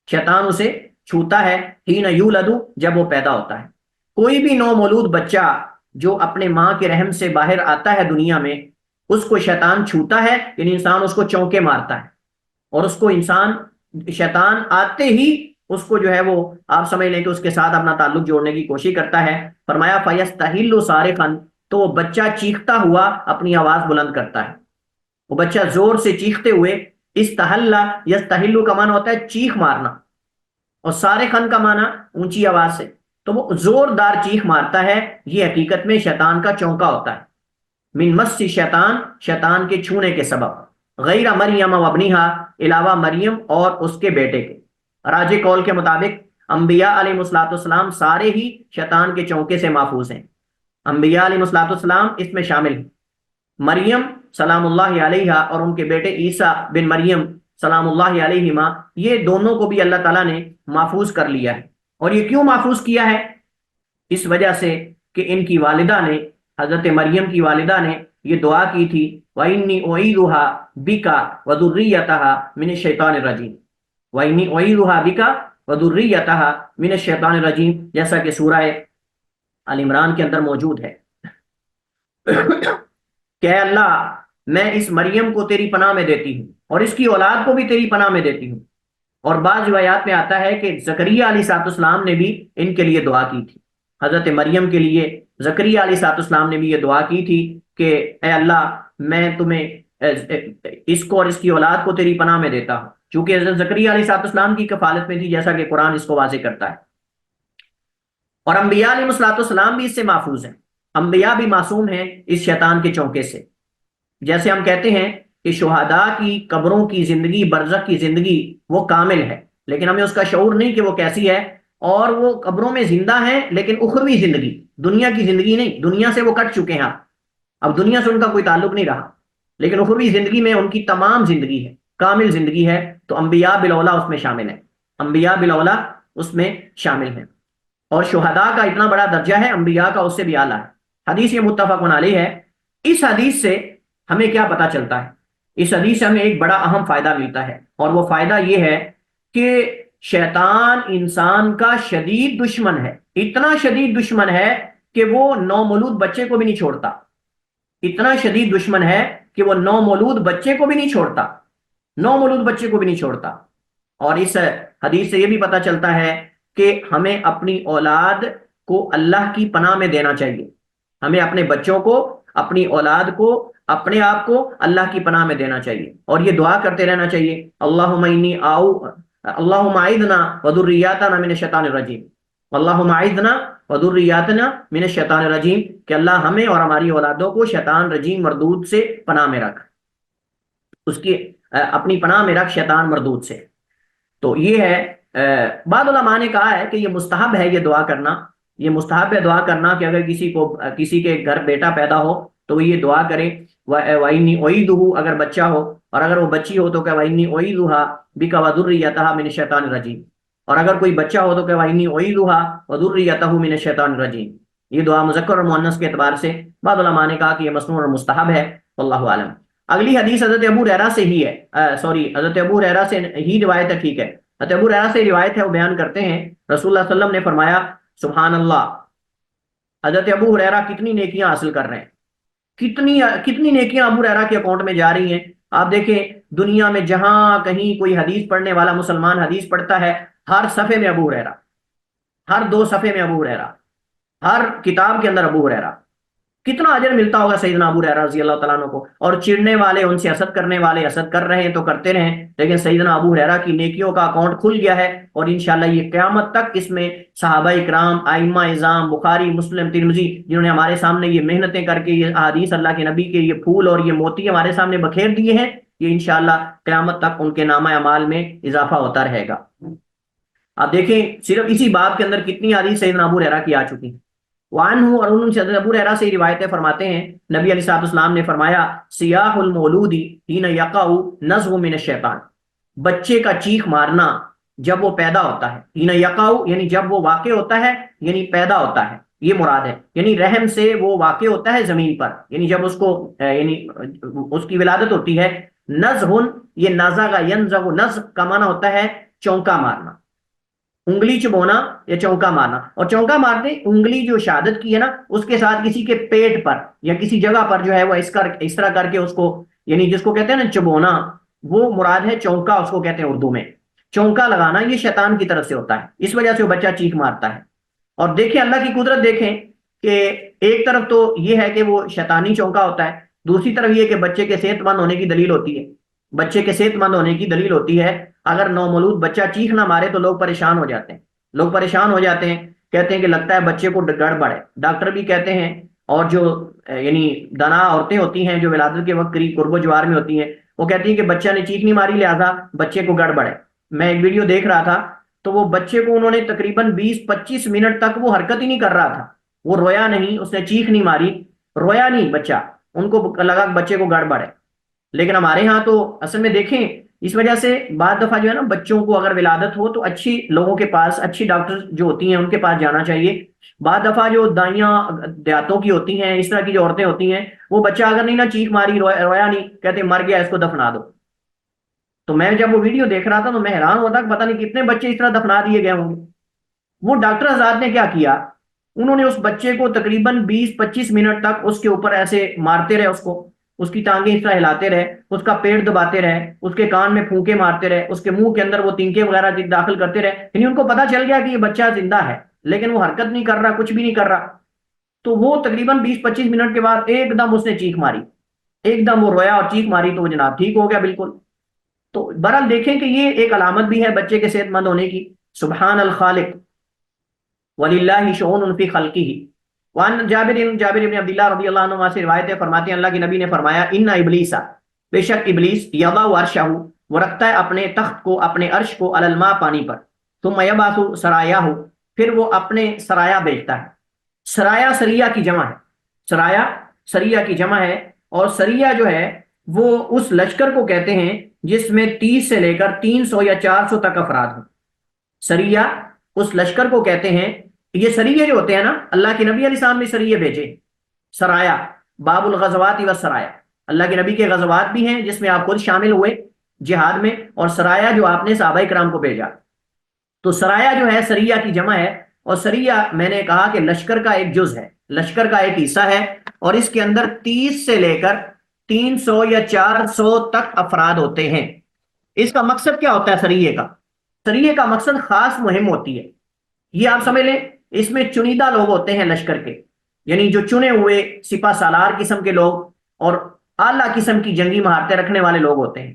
شیطان اسے چھوتا ہے، حین یولد جب وہ پیدا ہوتا ہے۔ کوئی بھی نو مولود بچہ جو اپنے ماں کے رحم سے باہر آتا ہے دنیا میں، اس کو شیطان چھوتا ہے، یعنی انسان اس کو چونکے مارتا ہے، اور اس کو انسان شیطان آتے ہی اس کو جو ہے وہ آپ سمجھ لیں کہ اس کے ساتھ اپنا تعلق جوڑنے کی کوشش کرتا ہے۔ فرمایا فَيَسْتَحِلُّ صَارِخًا، تو وہ بچہ چیختا ہوا اپنی آواز بلند کرتا ہے، وہ بچہ زور سے چیختے ہوئے، استحل یستحل کا معنی ہوتا ہے چیخ مارنا، اور صارخً کا معنی اونچی آواز سے، تو وہ زوردار چیخ مارتا ہے، یہ حقیقت میں شیطان کا چونکا ہوتا ہے۔ من مس شیطان، شیطان کے چھونے کے سبب، غیر مریم و ابنہا، علاوہ مریم اور اس کے بیٹے کے۔ راجح قول کے مطابق انبیاء علیہ الصلوۃ والسلام سارے ہی شیطان کے چونکے سے محفوظ ہیں، انبیاء علیہ الصلوۃ والسلام اس میں شامل ہیں، مریم سلام اللہ علیہا اور ان کے بیٹے عیسیٰ بن مریم سلام اللہ علیہما، یہ دونوں کو بھی اللہ تعالیٰ نے محفوظ کر لیا ہے۔ اور یہ کیوں محفوظ کیا ہے؟ اس وجہ سے کہ ان کی والدہ نے، حضرت مریم کی والدہ نے یہ دعا کی تھی وَإِنِّي أُعِيذُهَا بِكَ وَذُرِّيَّتَهَا مِنَ الشَّيْطَانِ الرَّجِيمِ، وَإِنِّي أُعِيذُهَا بِكَ وَذُرِّيَّتَهَا مِنَ الشَّيْطَانِ الرَّجِيمِ، جیسا کہ سورہ آل عمران کے اندر موجود ہے۔ کہ اے اللہ میں اس مریم کو تیری پناہ میں دیتی ہوں اور اس کی اولاد کو بھی تیری پناہ میں دیتی ہوں. اور بعض روایات میں آتا ہے کہ زکریہ علیہ الصلوۃ والسلام نے بھی ان کے لیے دعا کی تھی. حضرت مریم کے لیے زکریہ علیہ الصلوۃ والسلام نے بھی یہ دعا کی تھی کہ اے اللہ میں تمہیں اس کو اور اس کی اولاد کو تیری پناہ میں دیتا ہوں، چونکہ حضرت زکریہ علیہ الصلوۃ والسلام کی کفالت میں تھی، جیسا کہ قرآن اس کو واضح کرتا ہے. اور انبیاء علیہ الصلوۃ والسلام بھی اس سے محفوظ ہیں. انبیاء بھی معصوم ہیں اس شیطان کے چونکے سے. جیسے ہم کہتے ہیں کہ شہداء کی قبروں کی زندگی، برزخ کی زندگی وہ کامل ہے، لیکن ہمیں اس کا شعور نہیں کہ وہ کیسی ہے. اور وہ قبروں میں زندہ ہیں لیکن اخروی زندگی، دنیا کی زندگی نہیں، دنیا سے وہ کٹ چکے ہیں، اب دنیا سے ان کا کوئی تعلق نہیں رہا، لیکن اخروی زندگی میں ان کی تمام زندگی ہے، کامل زندگی ہے. تو انبیاء بالاولیٰ اس میں شامل ہیں، انبیاء بالاولیٰ اس میں شامل ہیں. اور شہداء کا اتنا بڑا درجہ ہے، انبیاء کا اس سے بھی اعلیٰ ہے. حدیث یہ متفق علیہ ہے. اس حدیث سے ہمیں کیا پتا چلتا ہے؟ اس حدیث سے ہمیں ایک بڑا اہم فائدہ ملتا ہے، اور وہ فائدہ یہ ہے کہ شیطان انسان کا شدید دشمن ہے. اتنا شدید دشمن ہے کہ وہ نومولود بچے کو بھی نہیں چھوڑتا. اتنا شدید دشمن ہے کہ وہ نومولود بچے کو بھی نہیں چھوڑتا، نومولود بچے کو بھی نہیں چھوڑتا. اور اس حدیث سے یہ بھی پتا چلتا ہے کہ ہمیں اپنی اولاد کو اللہ کی پناہ میں دینا چاہیے. ہمیں اپنے بچوں کو، اپنی اولاد کو، اپنے آپ کو اللہ کی پناہ میں دینا چاہیے، اور یہ دعا کرتے رہنا چاہیے، اللہم اعذنا وذریاتنا من الشیطان الرجیم، اللہم اعذنا وذریاتنا من الشیطان الرجیم، کہ اللہ ہمیں اور ہماری اولادوں کو شیطان رجیم مردود سے پناہ میں رکھ، اس کی اپنی پناہ میں رکھ شیطان مردود سے. تو یہ ہے، بعض علماء نے کہا ہے کہ یہ مستحب ہے، یہ دعا کرنا، یہ مستحب ہے دعا کرنا، کہ اگر کسی کے گھر بیٹا پیدا ہو تو وہ یہ دعا کرے، وَإِنِّي أُعِيذُهُ، اگر بچہ ہو، اور اگر وہ بچی ہو تو کہ وَإِنِّي أُعِيذُهَا بِكَ وَذُرِّيَّتَهَا مِنَ الشَّيْطَانِ الرَّجِيمِ، اور اگر کوئی بچہ ہو تو کہ وَإِنِّي أُعِيذُهَا وَذُرِّيَّتَهُ مِنَ الشَّيْطَانِ الرَّجِيمِ. یہ دعا مذکر اور مؤنث کے اعتبار سے بعض علماء نے کہا کہ یہ مسنون اور مستحب ہے، واللہ عالم. اگلی حدیث حضرت ابو ہریرہ سے ہی ہے، حضرت ابو ہریرہ سے ہی روایت ہے، ٹھیک ہے. حضرت ابو ہریرہ سے روایت ہے، وہ بیان کرتے ہیں رسول اللہ صلی اللہ علیہ وسلم نے فرمایا، سبحان اللہ، حضرت ابو ہریرہ کتنی نیکیاں حاصل کر رہے ہیں، کتنی نیکیاں ابو ہریرہ کے اکاؤنٹ میں جا رہی ہیں. آپ دیکھیں دنیا میں جہاں کہیں کوئی حدیث پڑھنے والا مسلمان حدیث پڑھتا ہے، ہر صفحے میں ابو ہریرہ، ہر 2 صفحے میں ابو ہریرہ، ہر کتاب کے اندر ابو ہریرہ. کتنا اجر ملتا ہوگا سیدنا ابو ہریرہ رضی اللہ تعالیٰ عنہ کو. اور چڑھنے والے، ان سے حسد کرنے والے حسد کر رہے ہیں تو کرتے رہیں، لیکن سیدنا ابو ہریرہ کی نیکیوں کا اکاؤنٹ کھل گیا ہے، اور انشاءاللہ یہ قیامت تک اس میں صحابہ اکرام، ائمہ اعظام، بخاری، مسلم، ترمذی، جنہوں نے ہمارے سامنے یہ محنتیں کر کے یہ احادیث اللہ کے نبی کے یہ پھول اور یہ موتی ہمارے سامنے بکھیر دیے ہیں، یہ انشاءاللہ قیامت تک ان کے نامہ اعمال میں اضافہ ہوتا رہے گا. آپ دیکھیں صرف اسی باب کے اندر کتنی حدیث سیدنا ابو ہریرہ کی آ چکی ہیں. وعنہ، اور انہوں سے ابو ہریرہ سے روایتیں فرماتے ہیں، نبی علیہ الصلوۃ والسلام نے فرمایا، سیاح المولود حین یقع نزغ من الشیطان، بچے کا چیخ مارنا جب وہ پیدا ہوتا ہے، حین یقع یعنی جب وہ واقع ہوتا ہے، یعنی پیدا ہوتا ہے، یہ مراد ہے، یعنی رحم سے وہ واقع ہوتا ہے زمین پر، یعنی جب اس کو یعنی اس کی ولادت ہوتی ہے. نزغ، یہ نزغ ینزغ، نزغ کا معنی ہوتا ہے چونکا مارنا، انگلی چبونا یا چونکا مارنا. اور چونکا مارتے انگلی جو شہادت کی ہے نا، اس کے ساتھ کسی کے پیٹ پر یا کسی جگہ پر جو ہے وہ اس طرح کر کے اس کو، یعنی جس کو کہتے ہیں نا چبونا، وہ مراد ہے چونکا، اس کو کہتے ہیں اردو میں چونکا لگانا. یہ شیطان کی طرف سے ہوتا ہے، اس وجہ سے وہ بچہ چیخ مارتا ہے. اور دیکھیں اللہ کی قدرت، دیکھیں کہ ایک طرف تو یہ ہے کہ وہ شیطانی چونکا ہوتا ہے، دوسری طرف یہ کہ بچے کے صحت مند ہونے کی دلیل ہوتی ہے، بچے کے صحت مند ہونے کی دلیل ہوتی ہے. اگر نومولود بچہ چیخ نہ مارے تو لوگ پریشان ہو جاتے ہیں، لوگ پریشان ہو جاتے ہیں، کہتے ہیں کہ لگتا ہے بچے کو گڑبڑ ہے. ڈاکٹر بھی کہتے ہیں، اور جو یعنی دانا عورتیں ہوتی ہیں جو ولادت کے وقت قرب و جوار میں ہوتی ہیں، وہ کہتی ہیں کہ بچہ نے چیخ نہیں ماری لہذا بچے کو گڑبڑ ہے. میں ایک ویڈیو دیکھ رہا تھا تو وہ بچے کو انہوں نے تقریباً 20-25 منٹ تک وہ حرکت ہی نہیں کر رہا تھا، وہ رویا نہیں، اس نے چیخ نہیں ماری، رویا نہیں بچہ، ان کو لگا کہ بچے کو گڑبڑ ہے. لیکن ہمارے ہاں تو اصل میں دیکھیں، اس وجہ سے بعض دفعہ جو ہے نا بچوں کو اگر ولادت ہو تو اچھی لوگوں کے پاس، اچھی ڈاکٹر جو ہوتی ہیں ان کے پاس جانا چاہیے. بعض دفعہ جو دائیاں دیہاتوں کی ہوتی ہیں، اس طرح کی جو عورتیں ہوتی ہیں، وہ بچہ اگر نہیں نا چیخ ماری، رویا نہیں، کہتے مر گیا اس کو دفنا دو. تو میں جب وہ ویڈیو دیکھ رہا تھا تو میں حیران ہوتا کہ پتہ نہیں کتنے بچے اس طرح دفنا دیے گئے ہوں گے. وہ ڈاکٹر حضرات نے کیا کیا، انہوں نے اس بچے کو تقریباً 20-25 منٹ تک اس کے اوپر ایسے مارتے رہے، اس کی ٹانگیں اس طرح ہلاتے رہے، اس کا پیٹ دباتے رہے، اس کے کان میں پھونکے مارتے رہے، اس کے منہ کے اندر وہ تینکے وغیرہ داخل کرتے رہے، یعنی ان کو پتا چل گیا کہ یہ بچہ زندہ ہے لیکن وہ حرکت نہیں کر رہا، کچھ بھی نہیں کر رہا۔ تو وہ تقریباً 20-25 منٹ کے بعد ایک دم اس نے چیخ ماری، ایک دم وہ رویا اور چیخ ماری، تو وہ جناب ٹھیک ہو گیا بالکل۔ تو بہرحال دیکھیں کہ یہ ایک علامت بھی ہے بچے کے صحت مند ہونے کی۔ سبحان الخالق وللہ شؤون فی خلقہ۔ وان جابر بن عبداللہ رضی اللہ عنہ سے روایت ہے، فرماتے ہیں اللہ کے نبی نے فرمایا ان ابلیس، بے شک ابلیس، یضع عرشہ، وہ رکھتا ہے اپنے تخت کو، اپنے عرش کو، علی الماء، پانی پر، ثم یبعث سرایاہ، پھر وہ اپنے سرایا بھیجتا ہے۔ سرایا سریہ کی جمع ہے، سرایا سریہ کی جمع ہے، اور سریہ جو ہے وہ اس لشکر کو کہتے ہیں جس میں 30 سے لے کر 300 یا 400 تک افراد ہوں۔ سریہ اس لشکر کو کہتے ہیں۔ یہ سریے جو ہوتے ہیں نا، اللہ کے نبی علیہ السلام نے سریے بھیجے، سرایا، باب الغزوات و سرایا، اللہ کے نبی کے غزوات بھی ہیں جس میں آپ خود شامل ہوئے جہاد میں، اور سرایا جو آپ نے صحابہ کرام کو بھیجا۔ تو سرایا جو ہے سریہ کی جمع ہے، اور سریہ میں نے کہا کہ لشکر کا ایک جز ہے، لشکر کا ایک حصہ ہے، اور اس کے اندر 30 سے لے کر 300 یا 400 تک افراد ہوتے ہیں۔ اس کا مقصد کیا ہوتا ہے سریے کا؟ سریے کا مقصد خاص مہم ہوتی ہے، یہ آپ سمجھ لیں، اس میں چنیدہ لوگ ہوتے ہیں لشکر کے، یعنی جو چنے ہوئے سپہ سالار قسم کے لوگ اور اعلیٰ قسم کی جنگی مہارتیں رکھنے والے لوگ ہوتے ہیں،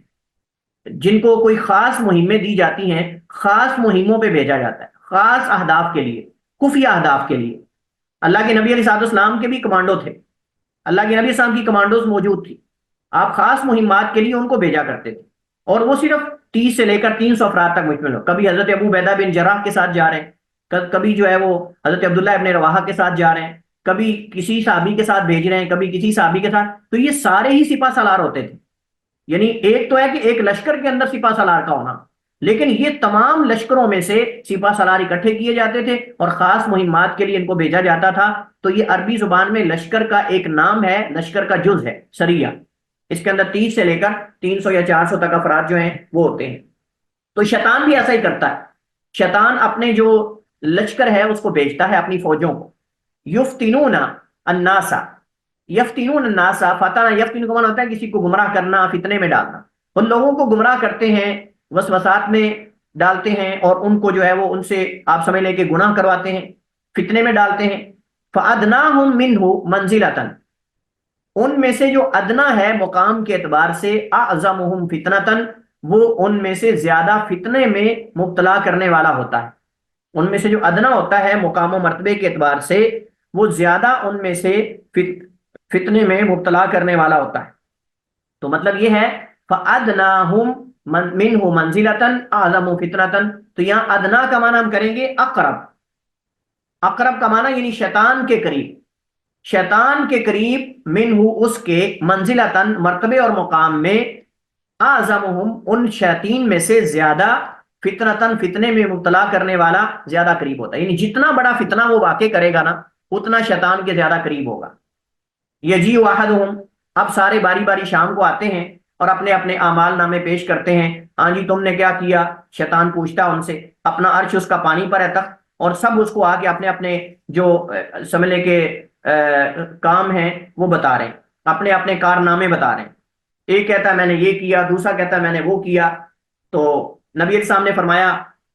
جن کو کوئی خاص مہمیں دی جاتی ہیں، خاص مہموں پہ بھیجا جاتا ہے، خاص اہداف کے لیے، خفیہ اہداف کے لیے۔ اللہ کے نبی علیہ السلام کے بھی کمانڈو تھے، اللہ کے نبی علیہ السلام کی کمانڈوز موجود تھی، آپ خاص مہمات کے لیے ان کو بھیجا کرتے تھے، اور وہ صرف 30 سے لے کر 300 افراد تک مشتمل ہو۔ کبھی حضرت ابو عبیدہ بن جراح کے ساتھ جا رہے ہیں، کبھی جو ہے وہ حضرت عبداللہ ابن رواحہ کے ساتھ جا رہے ہیں، کبھی کسی صحابی کے ساتھ بھیج رہے ہیں، کبھی کسی صحابی کے ساتھ، تو یہ سارے ہی سپہ سالار ہوتے تھے۔ یعنی ایک تو ہے کہ ایک لشکر کے اندر سپہ سالار کا ہونا، لیکن یہ تمام لشکروں میں سے سپہ سالار اکٹھے کیے جاتے تھے اور خاص مہمات کے لیے ان کو بھیجا جاتا تھا۔ تو یہ عربی زبان میں لشکر کا ایک نام ہے، لشکر کا جز ہے سریہ۔ اس کے اندر 30 سے لے کر 300 یا 400 تک افراد جو ہیں وہ ہوتے ہیں۔ تو شیطان بھی ایسا ہی کرتا ہے، شیطان اپنے جو لشکر ہے اس کو بھیجتا ہے، اپنی فوجوں کو، یفتنون الناس، یفتنون الناس، فتنہ یفتن کا معنی ہوتا ہے کسی کو گمراہ کرنا، فتنے میں ڈالنا، ان لوگوں کو گمراہ کرتے ہیں، وسوسات میں ڈالتے ہیں، اور ان کو جو ہے وہ ان سے آپ سمجھ لیں کہ گناہ کرواتے ہیں، فتنے میں ڈالتے ہیں۔ فَأَدْنَاهُمْ مِنْهُ مَنْزِلَةً، ان میں سے جو ادنا ہے مقام کے اعتبار سے، اعظمہم فتنةً، وہ ان میں سے زیادہ فتنے میں مبتلا کرنے والا ہوتا ہے۔ ان میں سے جو ادنا ہوتا ہے مقام و مرتبے کے اعتبار سے، وہ زیادہ ان میں سے فتنے میں مبتلا کرنے والا ہوتا ہے۔ تو مطلب یہ ہے فَأَدْنَاهُمْ مِنْهُ مَنْزِلَةً أَعْظَمُ فِتْنَةً۔ تو یہاں ادنا کا معنی ہم کریں گے اقرب، اقرب کا معنی یعنی شیطان کے قریب، شیطان کے قریب، منہ اس کے، منزلتاً مرتبے اور مقام میں، اعظمہم ان شیاطین میں سے زیادہ، فتنتاً فتنے میں مبتلا کرنے والا زیادہ قریب ہوتا ہے۔ یعنی جتنا بڑا فتنہ وہ واقع کرے گا نا، اتنا شیطان کے زیادہ قریب ہوگا۔ یجیء احدہم، اب سارے باری باری شام کو آتے ہیں اور اپنے اپنے اعمال نامے پیش کرتے ہیں، ہاں جی تم نے کیا کیا؟ شیطان پوچھتا ان سے، اپنا عرش اس کا پانی پر ہے تخت، اور سب اس کو آ کے اپنے اپنے جو سمجھ لیں کہ کام ہیں وہ بتا رہے ہیں، اپنے اپنے کارنامے بتا رہے ہیں۔ ایک کہتا ہے میں نے یہ کیا، دوسرا کہتا ہے میں نے وہ کیا۔ تو نبی علیہ السلام نے فرمایا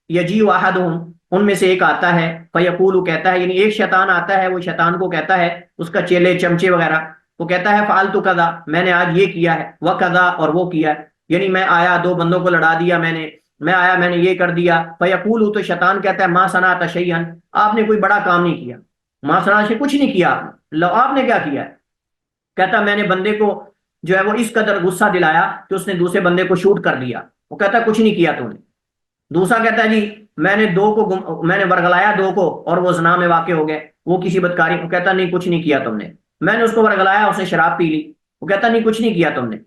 یجیء احدہم، ان میں سے ایک آتا ہے، فیقول، کہتا ہے، یعنی ایک شیطان آتا ہے، وہ شیطان کو کہتا ہے، اس کا چیلے چمچے وغیرہ، وہ کہتا ہے فعلت کذا، میں نے آج یہ کیا ہے، وکذا، اور وہ کیا ہے، یعنی میں آیا 2 بندوں کو لڑا دیا، میں آیا میں نے یہ کر دیا۔ فیقول، تو شیطان کہتا ہے ما صنعت شیئا، آپ نے کوئی بڑا کام نہیں کیا، ما صنعت شیئا، کچھ نہیں کیا آپ نے، لو آپ نے کیا کیا ہے؟ کہتا میں نے بندے کو جو ہے وہ اس قدر غصہ دلایا کہ اس نے دوسرے بندے کو شوٹ کر دیا۔ وہ کہتا ہے کچھ نہیں کیا تم نے۔ دوسرا کہتا ہے جی میں نے ورگلایا 2 کو اور وہ زنا میں واقع ہو گئے، وہ کسی بدکاری، وہ کہتا نہیں کچھ نہیں کیا تم نے۔ میں نے اس کو ورگلایا، اس نے شراب پی لی، وہ کہتا نہیں کچھ نہیں کیا تم نے۔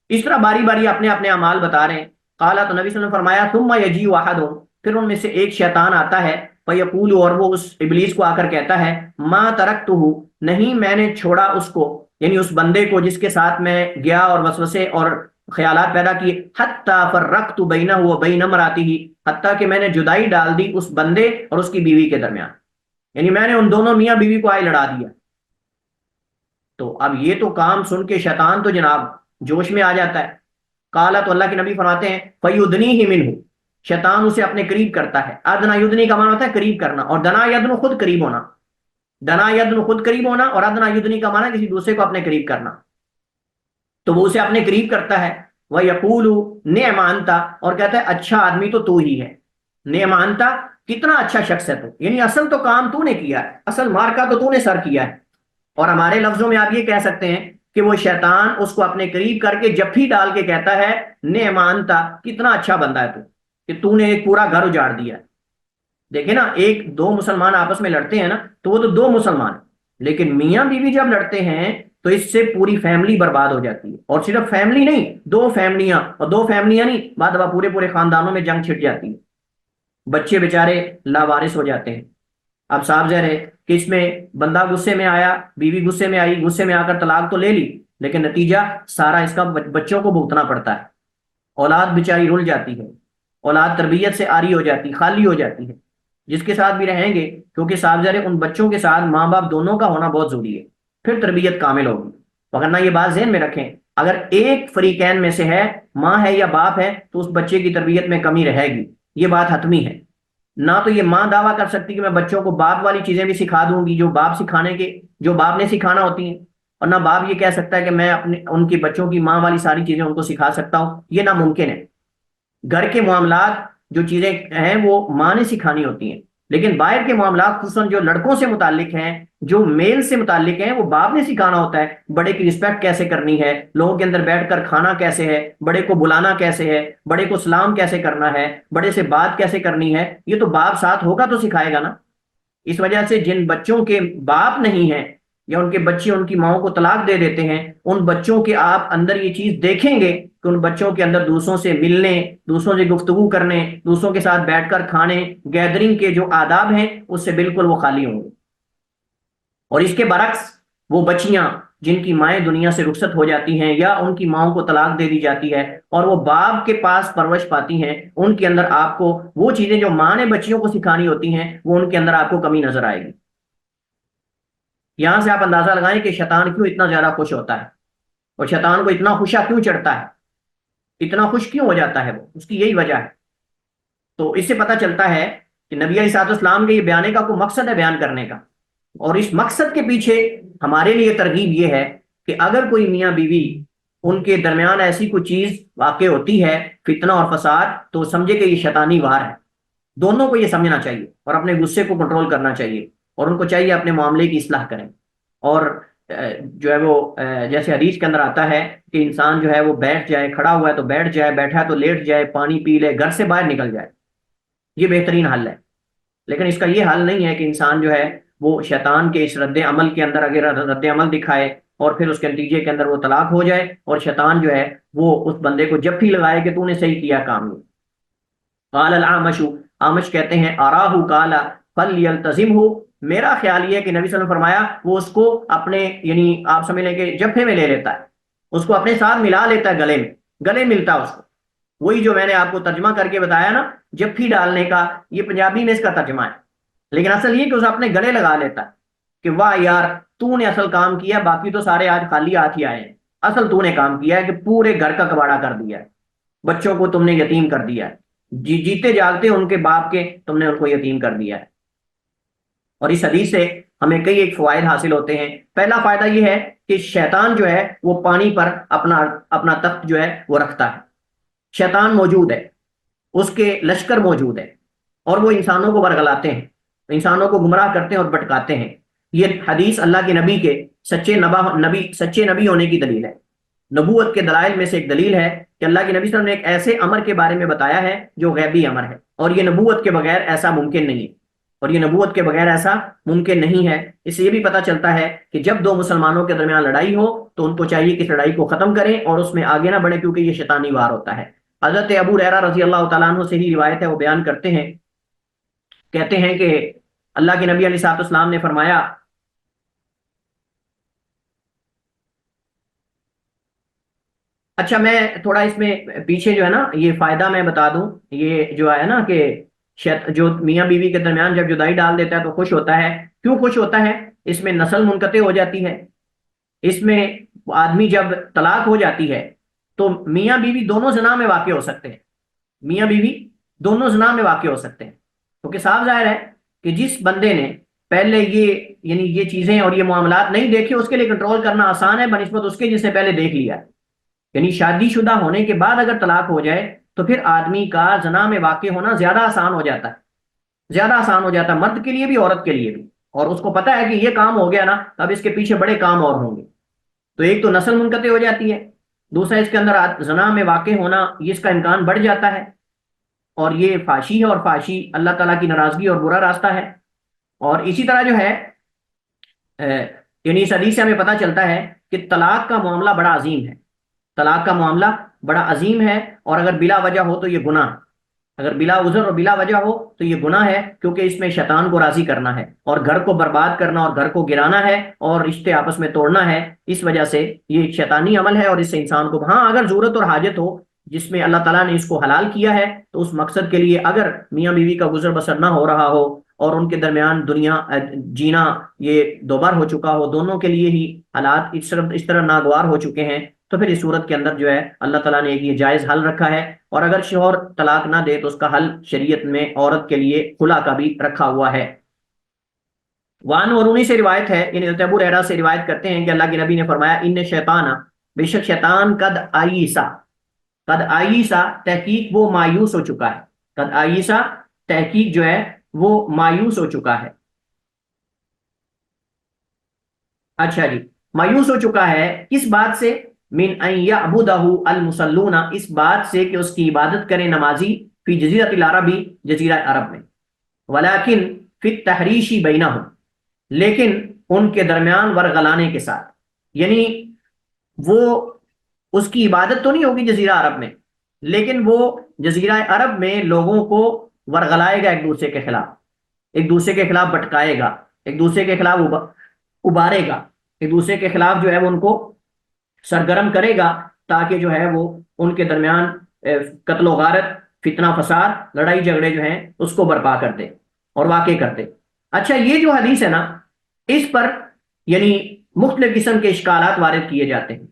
اس طرح باری باری اپنے اپنے اعمال بتا رہے ہیں۔ قال، تو نبی صلی اللہ علیہ وسلم نے فرمایا ثم یجیء احدہم، پھر ان میں سے ایک شیطان آتا ہے، فیقول، اور وہ اس ابلیس کو آ کر کہتا ہے ما ترکتہ، نہیں میں نے چھوڑا اس کو، یعنی اس بندے کو جس کے ساتھ میں گیا اور وسوسے اور خیالات پیدا کیے، حتی فرقت بینہ و بین امراتہ، حتیٰ کہ میں نے جدائی ڈال دی اس بندے اور اس کی بیوی کے درمیان۔ یعنی میں نے ان دونوں میاں بیوی کو آئے لڑا دیا. تو اب یہ تو کام سن کے شیطان تو جناب جوش میں آ جاتا ہے. کالا تو اللہ کے نبی فرماتے ہیں فیدنی ہی منہ، شیطان اسے اپنے قریب کرتا ہے. ادنا یدنی کا معنی ہوتا ہے قریب کرنا، اور دنا یدن خود قریب ہونا. دنا یدن خود قریب ہونا، اور ادنا یدنی کا معنی کسی دوسرے کو اپنے قریب کرنا. تو وہ اسے اپنے قریب کرتا ہے. وہ یقول نعم انت، اور کہتا ہے اچھا آدمی تو ہی ہے. نعم انت، کتنا اچھا شخص ہے تو، یعنی اصل تو کام تو نے کیا ہے، اصل مارکا تو نے سر کیا ہے. اور ہمارے لفظوں میں آپ یہ کہہ سکتے ہیں کہ وہ شیطان اس کو اپنے قریب کر کے جفی ڈال کے کہتا ہے نعم انت، کتنا اچھا بندہ ہے تو، کہ تو نے ایک پورا گھر اجاڑ دیا. دیکھیں نا، ایک دو مسلمان آپس میں لڑتے ہیں نا تو وہ تو دو مسلمان، لیکن میاں بیوی جب لڑتے ہیں تو اس سے پوری فیملی برباد ہو جاتی ہے. اور صرف فیملی نہیں، دو فیملیاں، اور دو فیملیاں نہیں، بعد دفعہ پورے پورے خاندانوں میں جنگ چھڑ جاتی ہے. بچے بیچارے لاوارث ہو جاتے ہیں. اب صاحب ظاہر ہے کہ اس میں بندہ غصے میں آیا، بیوی غصے میں آئی، غصے میں آ کر طلاق تو لے لی، لیکن نتیجہ سارا اس کا بچوں کو بھگتنا پڑتا ہے. اولاد بیچاری رل جاتی ہے، اولاد تربیت سے آری ہو جاتی، خالی ہو جاتی ہے. جس کے ساتھ بھی رہیں گے، کیونکہ صاحب ظاہر ان بچوں کے ساتھ ماں باپ دونوں کا ہونا بہت ضروری ہے، پھر تربیت کامل ہوگی. وگرنہ یہ بات ذہن میں رکھیں، اگر ایک فریقین میں سے ہے، ماں ہے یا باپ ہے، تو اس بچے کی تربیت میں کمی رہے گی. یہ بات حتمی ہے. نہ تو یہ ماں دعویٰ کر سکتی کہ میں بچوں کو باپ والی چیزیں بھی سکھا دوں گی جو باپ نے سکھانا ہوتی ہیں، اور نہ باپ یہ کہہ سکتا ہے کہ میں اپنے ان کی بچوں کی ماں والی ساری چیزیں ان کو سکھا سکتا ہوں. یہ ناممکن ہے. گھر کے معاملات جو چیزیں ہیں وہ ماں نے سکھانی ہوتی ہیں، لیکن باہر کے معاملات خصوصاً جو لڑکوں سے متعلق ہیں، جو میل سے متعلق ہیں، وہ باپ نے سکھانا ہوتا ہے. بڑے کی رسپیکٹ کیسے کرنی ہے، لوگوں کے اندر بیٹھ کر کھانا کیسے ہے، بڑے کو بلانا کیسے ہے، بڑے کو سلام کیسے کرنا ہے، بڑے سے بات کیسے کرنی ہے، یہ تو باپ ساتھ ہوگا تو سکھائے گا نا. اس وجہ سے جن بچوں کے باپ نہیں ہیں، یا ان کے بچے ان کی ماؤں کو طلاق دے دیتے ہیں، ان بچوں کے آپ اندر یہ چیز دیکھیں گے کہ ان بچوں کے اندر دوسروں سے ملنے، دوسروں سے گفتگو کرنے، دوسروں کے ساتھ بیٹھ کر کھانے، گیدرنگ کے جو آداب ہیں اس سے بالکل وہ خالی ہوں گے. اور اس کے برعکس وہ بچیاں جن کی مائیں دنیا سے رخصت ہو جاتی ہیں، یا ان کی ماؤں کو طلاق دے دی جاتی ہے، اور وہ باپ کے پاس پرورش پاتی ہیں، ان کے اندر آپ کو وہ چیزیں جو ماں نے بچیوں کو سکھانی ہوتی ہیں، وہ ان کے اندر آپ کو کمی نظر آئے گی. یہاں سے آپ اندازہ لگائیں کہ شیطان کیوں اتنا زیادہ خوش ہوتا ہے، اور شیطان کو اتنا خوشا کیوں چڑھتا ہے، اتنا خوش کیوں ہو جاتا ہے. وہ اس کی یہی وجہ ہے. تو اس سے پتہ چلتا ہے کہ نبی علیہ الصلوۃ والسلام کے یہ بیانے کا کوئی مقصد ہے بیان کرنے کا، اور اس مقصد کے پیچھے ہمارے لیے ترغیب یہ ہے کہ اگر کوئی میاں بیوی ان کے درمیان ایسی کوئی چیز واقع ہوتی ہے، فتنہ اور فساد، تو سمجھے کہ یہ شیطانی وار ہے. دونوں کو یہ سمجھنا چاہیے اور اپنے غصے کو کنٹرول کرنا چاہیے، اور ان کو چاہیے اپنے معاملے کی اصلاح کریں. اور جو ہے وہ جیسے حدیث کے اندر آتا ہے کہ انسان جو ہے وہ بیٹھ جائے، کھڑا ہوا ہے تو بیٹھ جائے، بیٹھا ہے تو لیٹ جائے، پانی پی لے، گھر سے باہر نکل جائے. یہ بہترین حل ہے. لیکن اس کا یہ حل نہیں ہے کہ انسان جو ہے وہ شیطان کے اس رد عمل کے اندر اگر رد عمل دکھائے اور پھر اس کے نتیجے کے اندر وہ طلاق ہو جائے، اور شیطان جو ہے وہ اس بندے کو جب لگائے کہ تو نے صحیح کیا کام. قال العامش، عامش کہتے ہیں آراہ قال فلیلتزمہ، میرا خیال یہ ہے کہ نبی صلی اللہ علیہ وسلم نے فرمایا وہ اس کو اپنے، یعنی آپ سمجھ لیں کہ جبھے میں لے لیتا ہے، اس کو اپنے ساتھ ملا لیتا ہے، گلے میں، گلے ملتا ہے اس کو. وہی جو میں نے آپ کو ترجمہ کر کے بتایا نا جفی ڈالنے کا، یہ پنجابی میں اس کا ترجمہ ہے، لیکن اصل یہ کہ اسے اپنے گلے لگا لیتا ہے کہ واہ یار تو نے اصل کام کیا، باقی تو سارے آج خالی ہاتھ ہی آئے ہیں، اصل تو نے کام کیا ہے کہ پورے گھر کا کباڑا کر دیا ہے، بچوں کو تم نے یتیم کر دیا ہے، جیتے جاگتے ان کے باپ کے تم نے ان کو یتیم کر دیا ہے. اور اس حدیث سے ہمیں کئی ایک فوائد حاصل ہوتے ہیں. پہلا فائدہ یہ ہے کہ شیطان جو ہے وہ پانی پر اپنا تخت جو ہے وہ رکھتا ہے. شیطان موجود ہے، اس کے لشکر موجود ہے، اور وہ انسانوں کو ورگلاتے ہیں، انسانوں کو گمراہ کرتے ہیں اور بٹکاتے ہیں. یہ حدیث اللہ کے نبی کے سچے نبی ہونے کی دلیل ہے. نبوت کے دلائل میں سے ایک دلیل ہے کہ اللہ کے نبی صلی اللہ علیہ وسلم نے ایک ایسے امر کے بارے میں بتایا ہے جو غیبی امر ہے، اور یہ نبوت کے بغیر ایسا ممکن نہیں ہے، اور یہ نبوت کے بغیر ایسا ممکن نہیں ہے. اس سے یہ بھی پتہ چلتا ہے کہ جب دو مسلمانوں کے درمیان لڑائی ہو تو ان کو چاہیے کہ اس لڑائی کو ختم کریں اور اس میں آگے نہ بڑھیں، کیونکہ یہ شیطانی وار ہوتا ہے. حضرت ابو ہریرہ رضی اللہ تعالیٰ عنہ سے ہی روایت ہے، وہ بیان کرتے ہیں، کہتے ہیں کہ اللہ کے نبی علیہ الصلوۃ والسلام نے فرمایا، اچھا میں تھوڑا اس میں پیچھے جو ہے نا یہ فائدہ میں بتا دوں، یہ جو ہے نا کہ جو میاں بیوی کے درمیان جب جدائی ڈال دیتا ہے تو خوش ہوتا ہے. کیوں خوش ہوتا ہے؟ اس میں نسل منقطع ہو جاتی ہے. اس میں آدمی جب طلاق ہو جاتی ہے تو میاں بیوی دونوں زنا میں واقع ہو سکتے ہیں. میاں بیوی دونوں زنا میں واقع ہو سکتے ہیں. کیونکہ صاف ظاہر ہے کہ جس بندے نے پہلے یہ چیزیں اور یہ معاملات نہیں دیکھے، اس کے لیے کنٹرول کرنا آسان ہے بنسبت اس کے جس نے پہلے دیکھ لیا. یعنی شادی شدہ ہونے کے بعد اگر طلاق ہو جائے تو پھر آدمی کا زنا میں واقع ہونا زیادہ آسان ہو جاتا ہے، زیادہ آسان ہو جاتا ہے، مرد کے لیے بھی عورت کے لیے بھی. اور اس کو پتا ہے کہ یہ کام ہو گیا نا، اب اس کے پیچھے بڑے کام اور ہوں گے. تو ایک تو نسل منقطع ہو جاتی ہے، دوسرا اس کے اندر زنا میں واقع ہونا، اس کا امکان بڑھ جاتا ہے. اور یہ فحشی ہے، اور فحشی اللہ تعالیٰ کی ناراضگی اور برا راستہ ہے. اور اسی طرح جو ہے یعنی اس حدیث سے ہمیں پتہ چلتا ہے کہ طلاق کا معاملہ بڑا عظیم ہے. طلاق کا معاملہ بڑا عظیم ہے، اور اگر بلا وجہ ہو تو یہ گناہ، اگر بلا عذر اور بلا وجہ ہو تو یہ گناہ ہے، کیونکہ اس میں شیطان کو راضی کرنا ہے اور گھر کو برباد کرنا اور گھر کو گرانا ہے اور رشتے آپس میں توڑنا ہے. اس وجہ سے یہ ایک شیطانی عمل ہے، اور اس سے انسان کو ہاں اگر ضرورت اور حاجت ہو جس میں اللہ تعالیٰ نے اس کو حلال کیا ہے تو اس مقصد کے لیے اگر میاں بیوی کا گزر بسر نہ ہو رہا ہو اور ان کے درمیان دنیا جینا یہ دوبار ہو چکا ہو، دونوں کے لیے ہی حالات اس طرح ناگوار ہو چکے ہیں، تو پھر اس صورت کے اندر جو ہے اللہ تعالیٰ نے ایک یہ جائز حل رکھا ہے. اور اگر شوہر طلاق نہ دے تو اس کا حل شریعت میں عورت کے لیے خلا کا بھی رکھا ہوا ہے. وان اور انہی سے روایت ہے، یعنی حضرت ابو ہریرہ سے روایت کرتے ہیں کہ اللہ کے نبی نے فرمایا ان شیطان، بے شک شیطان قد آئیسا تحقیق وہ مایوس ہو چکا ہے. قد آئیسا تحقیق جو ہے وہ مایوس ہو چکا ہے. اچھا جی، مایوس ہو چکا ہے کس بات سے؟ من ان یعبدہ المصلون، اس بات سے کہ اس کی عبادت کریں نمازی، فی جزیرۃ العربی، جزیرہ عرب میں، ولیکن فی التحریشی بینہم، لیکن ان کے درمیان ورغلانے کے ساتھ. یعنی وہ اس کی عبادت تو نہیں ہوگی جزیرہ عرب میں، لیکن وہ جزیرہ عرب میں لوگوں کو ورغلائے گا، ایک دوسرے کے خلاف، ایک دوسرے کے خلاف بھٹکائے گا، ایک دوسرے کے خلاف ابارے گا، ایک دوسرے کے خلاف جو ہے وہ ان کو سرگرم کرے گا، تاکہ جو ہے وہ ان کے درمیان قتل و غارت، فتنہ فساد، لڑائی جھگڑے جو ہیں اس کو برپا کر دے اور واقع کر دے. اچھا، یہ جو حدیث ہے نا، اس پر یعنی مختلف قسم کے اشکالات وارد کیے جاتے ہیں.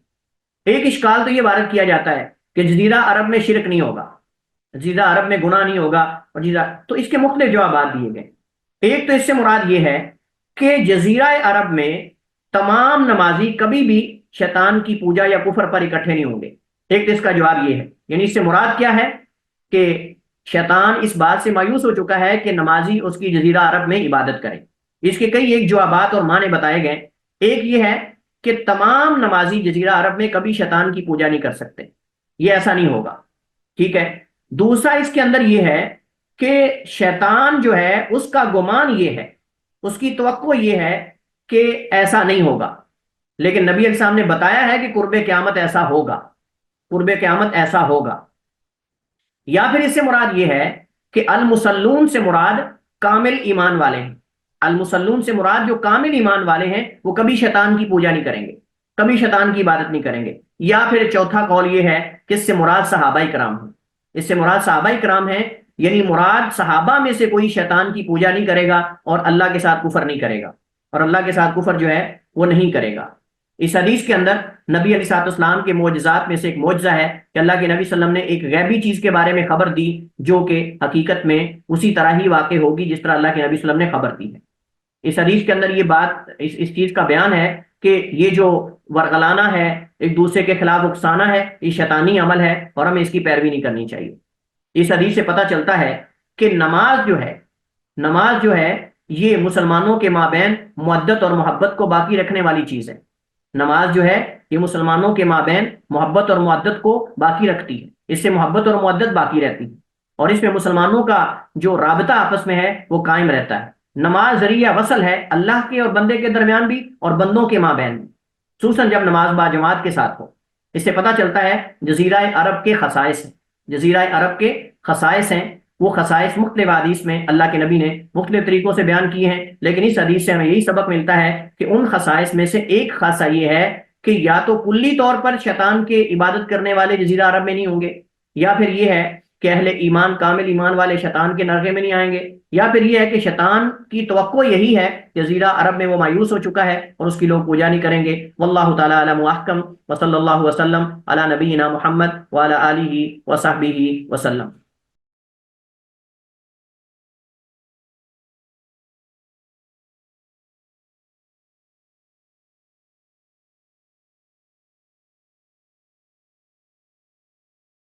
ایک اشکال تو یہ وارد کیا جاتا ہے کہ جزیرہ عرب میں شرک نہیں ہوگا، جزیرہ عرب میں گناہ نہیں ہوگا، اور تو اس کے مختلف جوابات دیے گئے. ایک تو اس سے مراد یہ ہے کہ جزیرہ عرب میں تمام نمازی کبھی بھی شیطان کی پوجا یا کفر پر اکٹھے نہیں ہوں گے. ایک تو اس کا جواب یہ ہے، یعنی اس سے مراد کیا ہے کہ شیطان اس بات سے مایوس ہو چکا ہے کہ نمازی اس کی جزیرہ عرب میں عبادت کریں. اس کے کئی ایک جوابات اور معنی بتائے گئے. ایک یہ ہے کہ تمام نمازی جزیرہ عرب میں کبھی شیطان کی پوجا نہیں کر سکتے، یہ ایسا نہیں ہوگا، ٹھیک ہے. دوسرا اس کے اندر یہ ہے کہ شیطان جو ہے اس کا گمان یہ ہے، اس کی توقع یہ ہے کہ ایسا نہیں ہوگا، لیکن نبی علیہ السلام نے بتایا ہے کہ قرب قیامت ایسا ہوگا، قرب قیامت ایسا ہوگا. یا پھر اس سے مراد یہ ہے کہ المصلون سے مراد کامل ایمان والے ہیں. المصلون سے مراد جو کامل ایمان والے ہیں وہ کبھی شیطان کی پوجا نہیں کریں گے، کبھی شیطان کی عبادت نہیں کریں گے. یا پھر چوتھا قول یہ ہے کہ اس سے مراد صحابہ کرام ہیں، اس سے مراد صحابہ کرام ہیں، یعنی مراد صحابہ میں سے کوئی شیطان کی پوجا نہیں کرے گا اور اللہ کے ساتھ کفر نہیں کرے گا، اور اللہ کے ساتھ کفر جو ہے وہ نہیں کرے گا. اس حدیث کے اندر نبی علیہ الصلوۃ والسلام کے معجزات میں سے ایک معجزہ ہے کہ اللہ کے نبی صلی اللہ علیہ وسلم نے ایک غیبی چیز کے بارے میں خبر دی جو کہ حقیقت میں اسی طرح ہی واقع ہوگی جس طرح اللہ کے نبی صلی اللہ علیہ وسلم نے خبر دی ہے. اس حدیث کے اندر یہ بات اس چیز کا بیان ہے کہ یہ جو ورغلانہ ہے، ایک دوسرے کے خلاف اکسانا ہے، یہ شیطانی عمل ہے اور ہمیں اس کی پیروی نہیں کرنی چاہیے. اس حدیث سے پتہ چلتا ہے کہ نماز جو ہے یہ مسلمانوں کے مابین مودت اور محبت کو باقی رکھنے والی چیز ہے. نماز جو ہے یہ مسلمانوں کے مابین محبت اور مودت کو باقی رکھتی ہے، اس سے محبت اور مودت باقی رہتی ہے، اور اس میں مسلمانوں کا جو رابطہ آپس میں ہے وہ قائم رہتا ہے. نماز ذریعہ وصل ہے اللہ کے اور بندے کے درمیان بھی اور بندوں کے مابین بھی، خصوصاً جب نماز باجماعت کے ساتھ ہو. اس سے پتہ چلتا ہے جزیرہ عرب کے خصائص ہیں، جزیرہ عرب کے خصائص ہیں. وہ خصائص مختلف حدیث میں اللہ کے نبی نے مختلف طریقوں سے بیان کیے ہیں، لیکن اس حدیث سے ہمیں یہی سبق ملتا ہے کہ ان خصائص میں سے ایک خاصہ یہ ہے کہ یا تو کلی طور پر شیطان کے عبادت کرنے والے جزیرہ عرب میں نہیں ہوں گے، یا پھر یہ ہے کہ اہل ایمان کامل ایمان والے شیطان کے نرغے میں نہیں آئیں گے، یا پھر یہ ہے کہ شیطان کی توقع یہی ہے، جزیرہ عرب میں وہ مایوس ہو چکا ہے اور اس کی لوگ پوجا نہیں کریں گے۔ واللہ تعالی اعلم واحکم، وصلی اللہ وسلم علی نبینا محمد وعلی آلہ وصحبہ وسلم۔